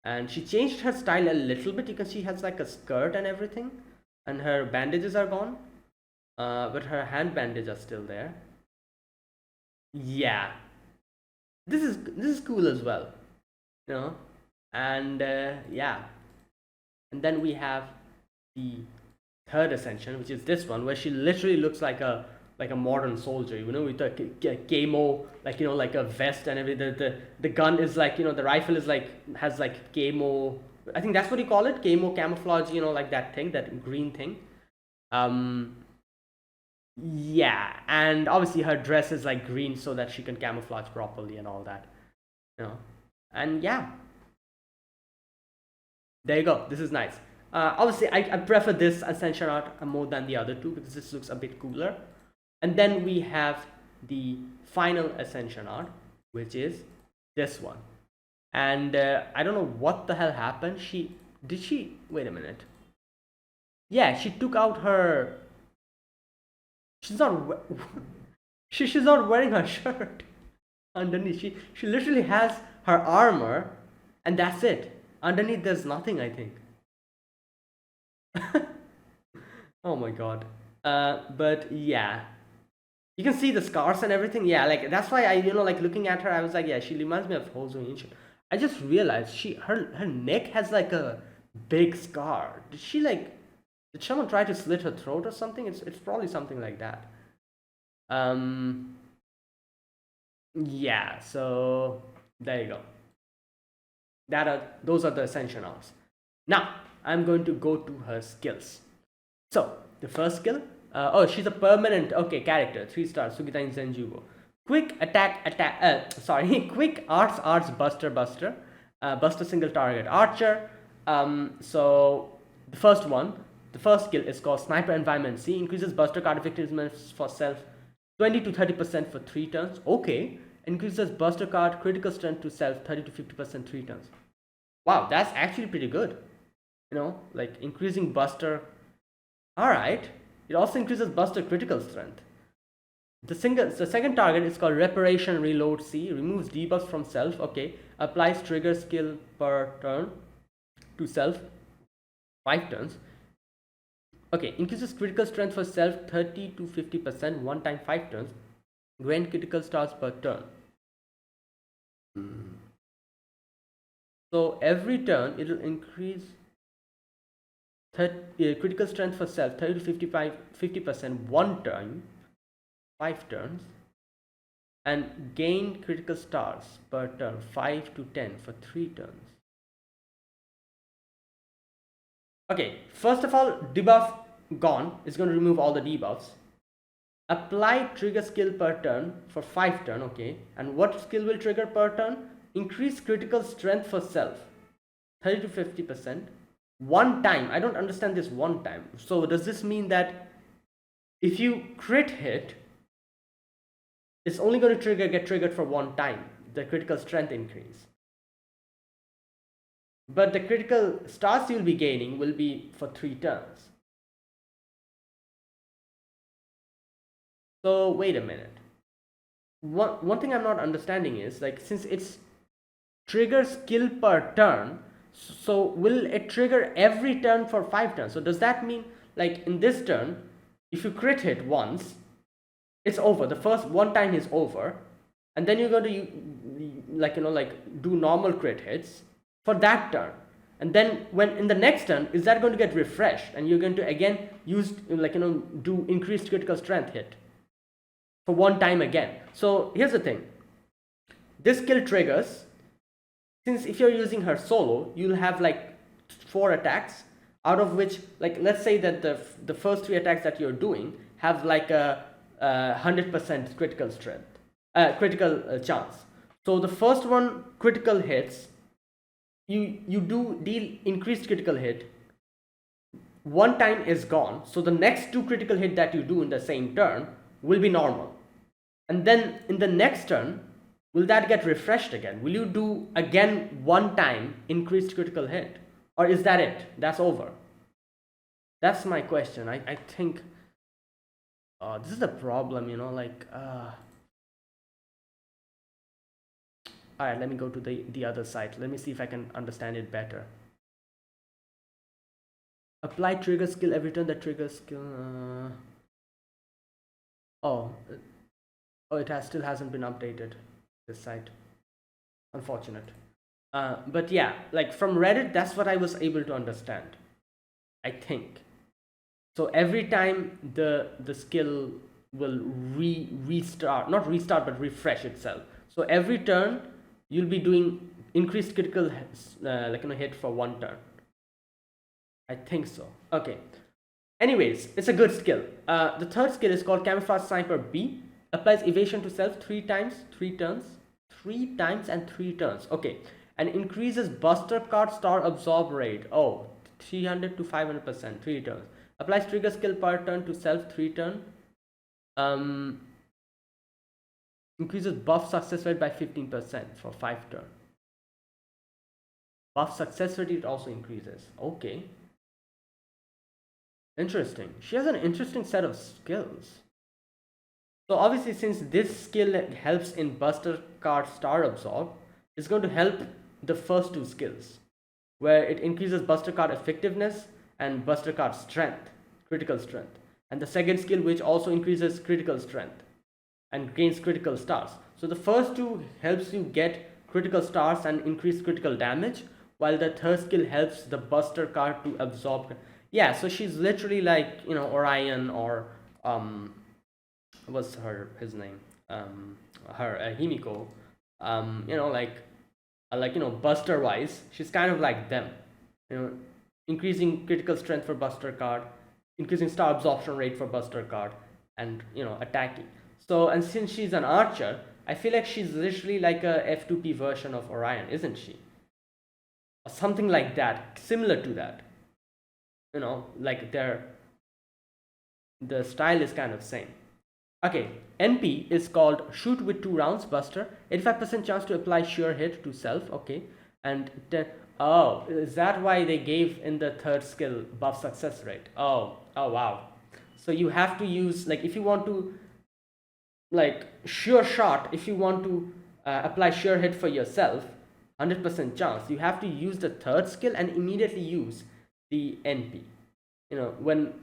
and she changed her style a little bit. You can see she has like a skirt and everything, and her bandages are gone. But her hand bandage are still there. Yeah, this is cool as well, you know. And yeah, and then we have the third Ascension, which is this one, where she literally looks like a like a modern soldier, you know, with a camo, like, you know, like a vest and everything. The gun is like, you know, the rifle is like, has like camo, I think that's what you call it, camo, camouflage, you know, like that thing, that green thing. Yeah, and obviously her dress is like green so that she can camouflage properly and all that, you know. And yeah, there you go. This is nice. Obviously I prefer this Ascension art more than the other two because this looks a bit cooler. And then we have the final Ascension art, which is this one. And I don't know what the hell happened. Wait a minute. Yeah, she took out her, she's not she's not wearing her shirt underneath. She literally has her armor and that's it. Underneath there's nothing, I think. Oh my god. But yeah, you can see the scars and everything. Yeah, like that's why I, you know, like looking at her, I was like, yeah, she reminds me of Hozo Ancient. I just realized her neck has like a big scar. Did someone try to slit her throat or something? It's probably something like that. Yeah, so there you go. Those are the Ascension arts. Now I'm going to go to her skills. So the first skill, oh, she's a permanent, okay, character, 3 stars, Sugitani Zenjubo. Quick quick arts buster, buster single target archer. So the first skill is called Sniper Environment C, increases buster card effectiveness for self 20 to 30% for 3 turns. Okay, increases buster card critical strength to self 30 to 50% 3 turns. Wow, that's actually pretty good. You know, like increasing buster. All right, it also increases buster critical strength. The second target is called Reparation Reload C, removes debuffs from self. Okay, applies trigger skill per turn to self 5 turns. Okay, increases critical strength for self 30 to 50% 1 time 5 turns. Grant critical stars per turn. So every turn it will increase critical strength for self 30 to 50% 1 time 5 turns, and gain critical stars per turn 5 to 10 for 3 turns. Okay, first of all, debuff gone is going to remove all the debuffs. Apply trigger skill per turn for 5 turn. Okay, and what skill will trigger per turn? Increase critical strength for self 30 to 50% 1 time. I don't understand this 1 time. So does this mean that if you crit hit, it's only going to get triggered for 1 time, the critical strength increase, but the critical stars you'll be gaining will be for 3 turns? So wait a minute. One thing I'm not understanding is, like, since it's trigger skill per turn, so will it trigger every turn for 5 turns? So does that mean, like, in this turn, if you crit hit once, it's over, the first 1 time is over, and then you're going to, like, you know, like do normal crit hits for that turn, and then when in the next turn, is that going to get refreshed and you're going to again use, like, you know, do increased critical strength hit for 1 time again? So here's the thing, this skill triggers, since if you're using her solo, you'll have like 4 attacks, out of which, like, let's say that the first 3 attacks that you're doing have like a 100% critical strength, critical chance. So the first one critical hits, you do deal increased critical hit, 1 time is gone, so the next 2 critical hit that you do in the same turn will be normal, and then in the next turn, will that get refreshed again? Will you do again 1 time increased critical hit, or is that it? That's over? That's my question. I think this is the problem, you know, like alright, let me go to the other side. Let me see if I can understand it better. Apply trigger skill every turn. The trigger skill it still hasn't been updated, this site, unfortunate. But yeah, like from Reddit, that's what I was able to understand, I think. So every time the skill will restart, not restart, but refresh itself. So every turn you'll be doing increased critical hit for 1 turn. I think so. Okay. Anyways, it's a good skill. The third skill is called Camouflage Sniper B. Applies evasion to self 3 times, 3 turns. 3 times and 3 turns. Okay. And increases Buster Card Star Absorb rate. Oh, 300 to 500%, 3 turns. Applies trigger skill per turn to self 3 turn. Increases buff success rate by 15% for 5 turn. Buff success rate it also increases. Okay. Interesting. She has an interesting set of skills. So obviously, since this skill helps in Buster Card Star Absorb, it's going to help the first 2 skills, where it increases Buster Card effectiveness and Buster Card strength, critical strength. And the second skill, which also increases critical strength and gains critical stars. So the first 2 helps you get critical stars and increase critical damage, while the third skill helps the Buster Card to absorb. Yeah, so she's literally like, you know, Orion, or what's his name, Himiko, you know, like you know, Buster wise, she's kind of like them, you know, increasing critical strength for Buster Card, increasing star absorption rate for Buster Card, and, you know, attacking. So, and since she's an archer, I feel like she's literally like a F2P version of Orion, isn't she? Or something like that, similar to that. You know, like the style is kind of same. Okay, NP is called Shoot with 2 rounds Buster. 85% chance to apply sure hit to self. Okay, and oh, is that why they gave in the third skill buff success rate? Oh wow. So you have to use, like, if you want to, like, sure shot, if you want to apply sure hit for yourself, 100% chance, you have to use the third skill and immediately use the NP. You know, when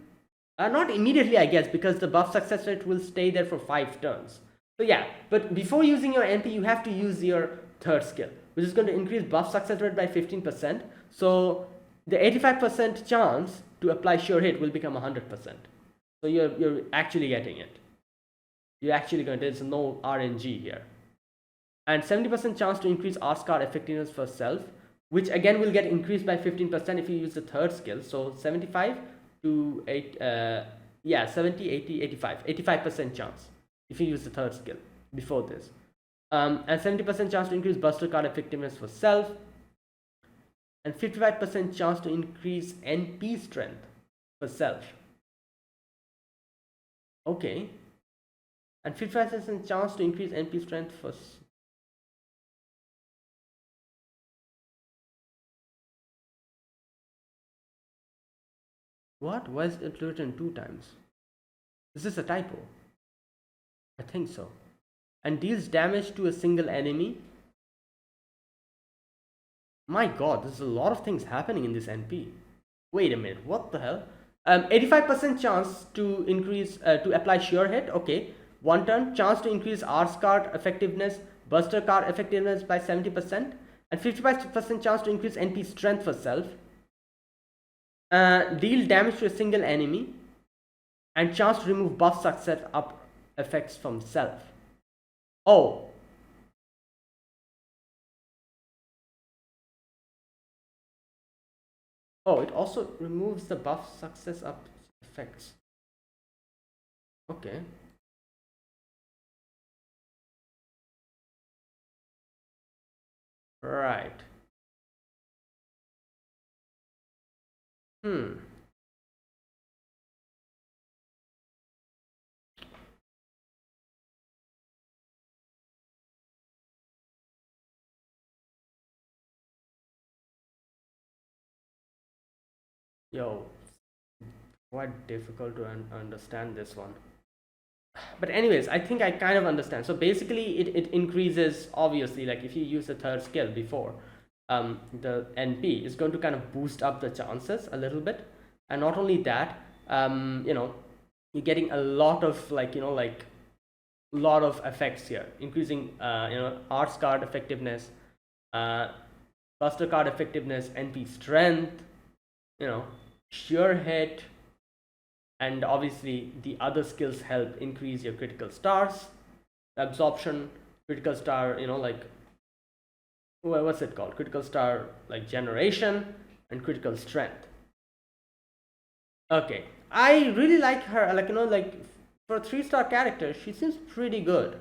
not immediately, I guess, because the buff success rate will stay there for 5 turns. So yeah, but before using your NP, you have to use your third skill, which is going to increase buff success rate by 15%. So the 85% chance to apply sure hit will become 100%. So you're actually getting it. You're actually going to, there's no RNG here. And 70% chance to increase R-Scar effectiveness for self, which again will get increased by 15% if you use the third skill. So 75 to 70, 80, 85. 85% chance if you use the third skill before this. And 70% chance to increase Buster Card effectiveness for self. And 55% chance to increase NP strength for self. Okay. And 55% chance to increase NP strength for what? Why is it written 2 times? Is this a typo? I think so. And deals damage to a single enemy. My god, there's a lot of things happening in this NP. Wait a minute, what the hell? 85% chance to increase, to apply sure hit. Okay. 1 turn. Chance to increase Ars card effectiveness, Buster card effectiveness by 70%. And 55% chance to increase NP strength for self. Deal damage to a single enemy, and chance to remove buff success up effects from self. Oh, it also removes the buff success up effects. Okay. Right. Yo, quite difficult to understand this one. But anyways, I think I kind of understand. So basically it increases, obviously, like if you use the third skill before, the NP is going to kind of boost up the chances a little bit. And not only that, you know, you're getting a lot of lot of effects here, increasing you know, Arts card effectiveness, Buster card effectiveness, NP strength, you know, sure hit, and obviously the other skills help increase your critical stars, absorption, critical star, like what's it called, critical star like generation, and critical strength. Okay, I really like her, like for a 3-star character she seems pretty good.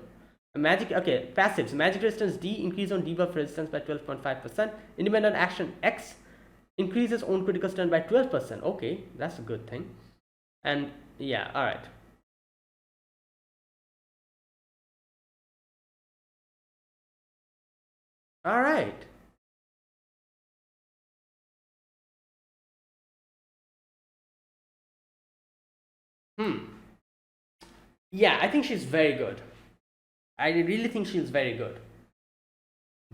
Magic, okay, passives: magic resistance D, increase on debuff resistance by 12.5%. Independent action X, increases own critical strength by 12%. Okay, that's a good thing. And yeah, all right. All right. Yeah, I think she's very good. I really think she's very good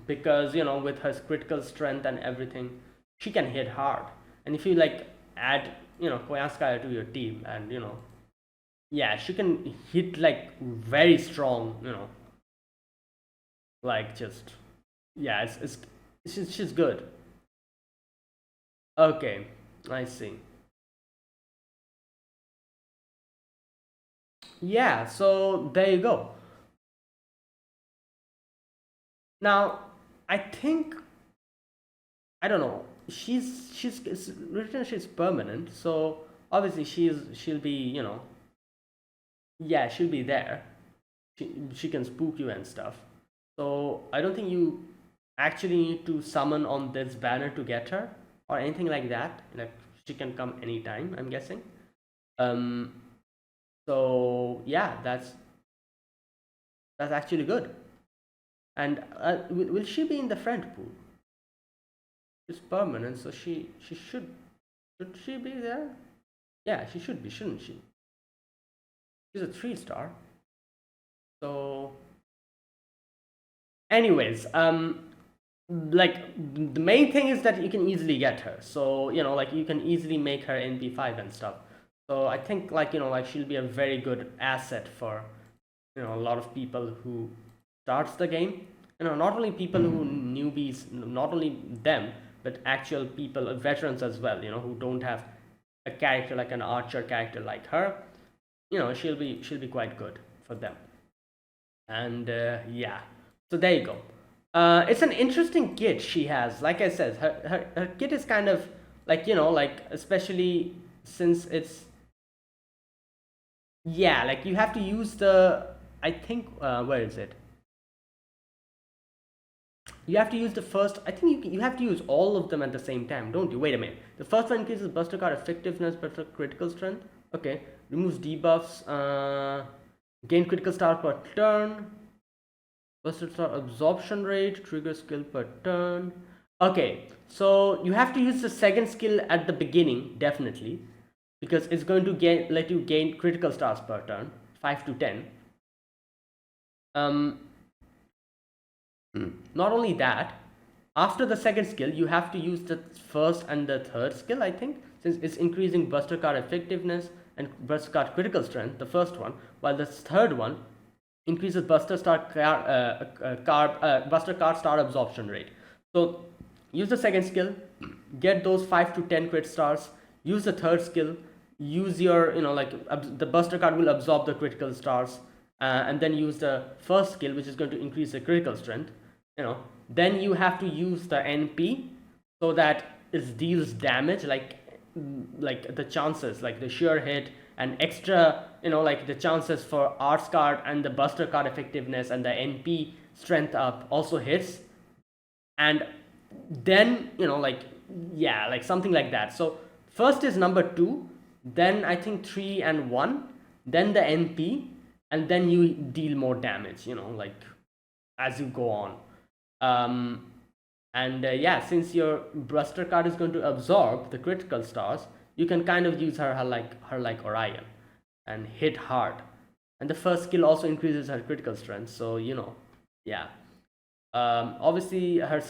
because with her critical strength and everything, she can hit hard. And if you like add Koyanskaya to your team, and yeah, she can hit like very strong. Like just yeah, she's good. Okay, I see. Yeah, so there you go. Now, I think I don't know. It's written she's permanent, so obviously she'll be yeah, she'll be there. She can spook you and stuff. So I don't think you actually need to summon on this banner to get her or anything like that. Like she can come anytime, I'm guessing. Um. So yeah, that's actually good. And will she be in the friend pool? It's permanent, so she should she be there? Yeah, she should be, shouldn't she? She's a 3-star. So anyways, like the main thing is that you can easily get her. So like you can easily make her NP5 and stuff. So I think like she'll be a very good asset for a lot of people who starts the game. Not only people who newbies, not only them, but actual people, veterans as well. Who don't have a character like an archer character like her. She'll be quite good for them. And yeah, so there you go. It's an interesting kit she has. Like I said, her kit is kind of like like especially since it's yeah, like you have to use the I think where is it? You have to use the first. I think you have to use all of them at the same time, don't you? Wait a minute. The first one increases Buster card effectiveness but for critical strength. Okay, removes debuffs. Gain critical star per turn. Buster star absorption rate. Trigger skill per turn. Okay, so you have to use the second skill at the beginning, definitely, because it's going to let you gain critical stars per turn, 5 to 10. Not only that, after the second skill, you have to use the first and the third skill, I think, since it's increasing Buster card effectiveness and Buster card critical strength, the first one, while the third one increases Buster card star absorption rate. So use the second skill, get those 5 to 10 crit stars, use the third skill, use your the Buster card will absorb the critical stars, and then use the first skill, which is going to increase the critical strength. Then you have to use the NP so that it deals damage, like the chances, like the sheer hit and extra, like the chances for arts card and the Buster card effectiveness and the NP strength up also hits. And then yeah, like something like that. So first is number 2, then I think 3 and 1, then the NP, and then you deal more damage, like as you go on. And yeah, since your Buster card is going to absorb the critical stars, you can kind of use her like Orion and hit hard. And the first skill also increases her critical strength, so yeah. Obviously her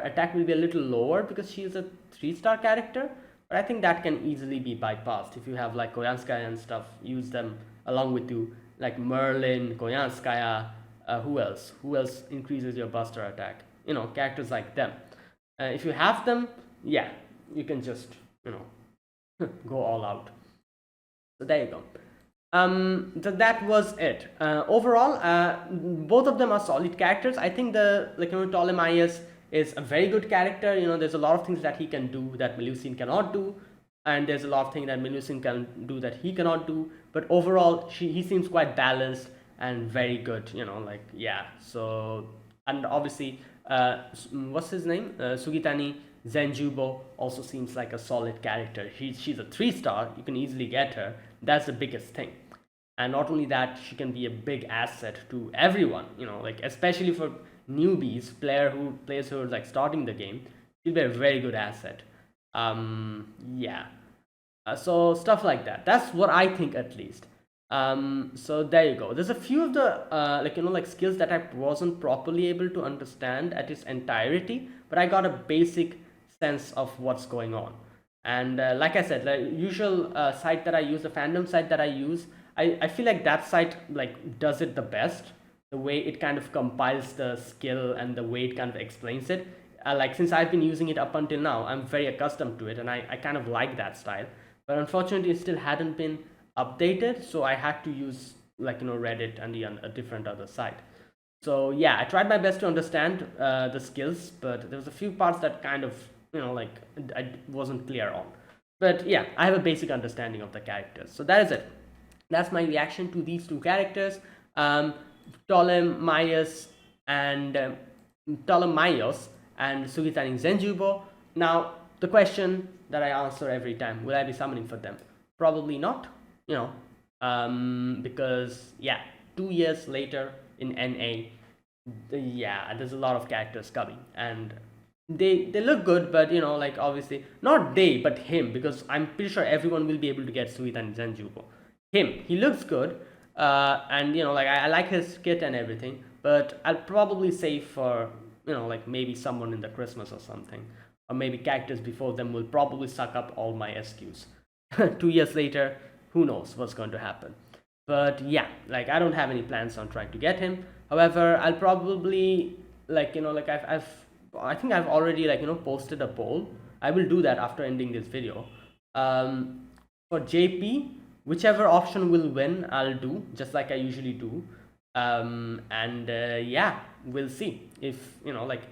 attack will be a little lower because she is a 3-star character, but I think that can easily be bypassed if you have like Koyanskaya and stuff. Use them along with you, like Merlin, Koyanskaya. Who else increases your Buster attack? Characters like them. If you have them, yeah, you can just go all out. So there you go. That was it. Overall, both of them are solid characters. I think the Ptolemaios is a very good character. There's a lot of things that he can do that Melusine cannot do, and there's a lot of things that Melusine can do that he cannot do. But overall, he seems quite balanced and very good. Yeah. So, and obviously, what's his name? Sugitani Zenjubo also seems like a solid character. She's a 3-star. You can easily get her. That's the biggest thing. And not only that, she can be a big asset to everyone, especially for newbies, players who are like starting the game. She'll be a very good asset. Yeah. So stuff like that. That's what I think, at least. So there you go. There's a few of the skills that I wasn't properly able to understand at its entirety, but I got a basic sense of what's going on. And like I said, the usual site that I use, the fandom site that I use, I feel like that site does it the best. The way it kind of compiles the skill and the way it kind of explains it. Since I've been using it up until now, I'm very accustomed to it, and I kind of like that style. But unfortunately, it still hadn't been updated, so I had to use Reddit and a different other site. So yeah, I tried my best to understand the skills, but there was a few parts that kind of I wasn't clear on. But yeah, I have a basic understanding of the characters. So that is it. That's my reaction to these two characters, Ptolemaios and Sugitani Zenjubo. Now, the question that I answer every time, will I be summoning for them? Probably not, because yeah, 2 years later in NA, there's a lot of characters coming, and they look good, but obviously not they, but him, because I'm pretty sure everyone will be able to get Sugitani Zenjubo. He looks good, and I like his kit and everything, but I'll probably save for maybe someone in the Christmas or something, or maybe characters before them will probably suck up all my SQs. 2 years later, who knows what's going to happen. But yeah, I don't have any plans on trying to get him. However, I'll probably I think I've already posted a poll. I will do that after ending this video. For JP, whichever option will win, I'll do, just like I usually do. Yeah, we'll see if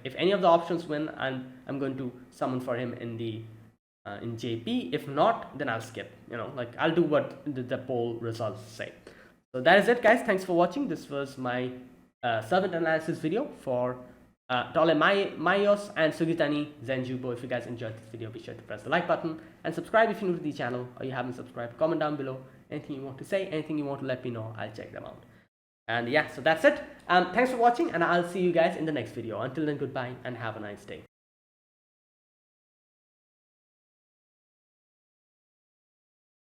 if any of the options win, I'm going to summon for him in JP. If not, then I'll skip. I'll do what the poll results say. So that is it, guys. Thanks for watching. This was my servant analysis video for Ptolemaios and Sugitani Zenjubo. If you guys enjoyed this video, be sure to press the like button and subscribe if you're new to the channel or you haven't subscribed. Comment down below anything you want to say, anything you want to let me know. I'll check them out. And yeah, so that's it. Thanks for watching, and I'll see you guys in the next video. Until then, goodbye and have a nice day.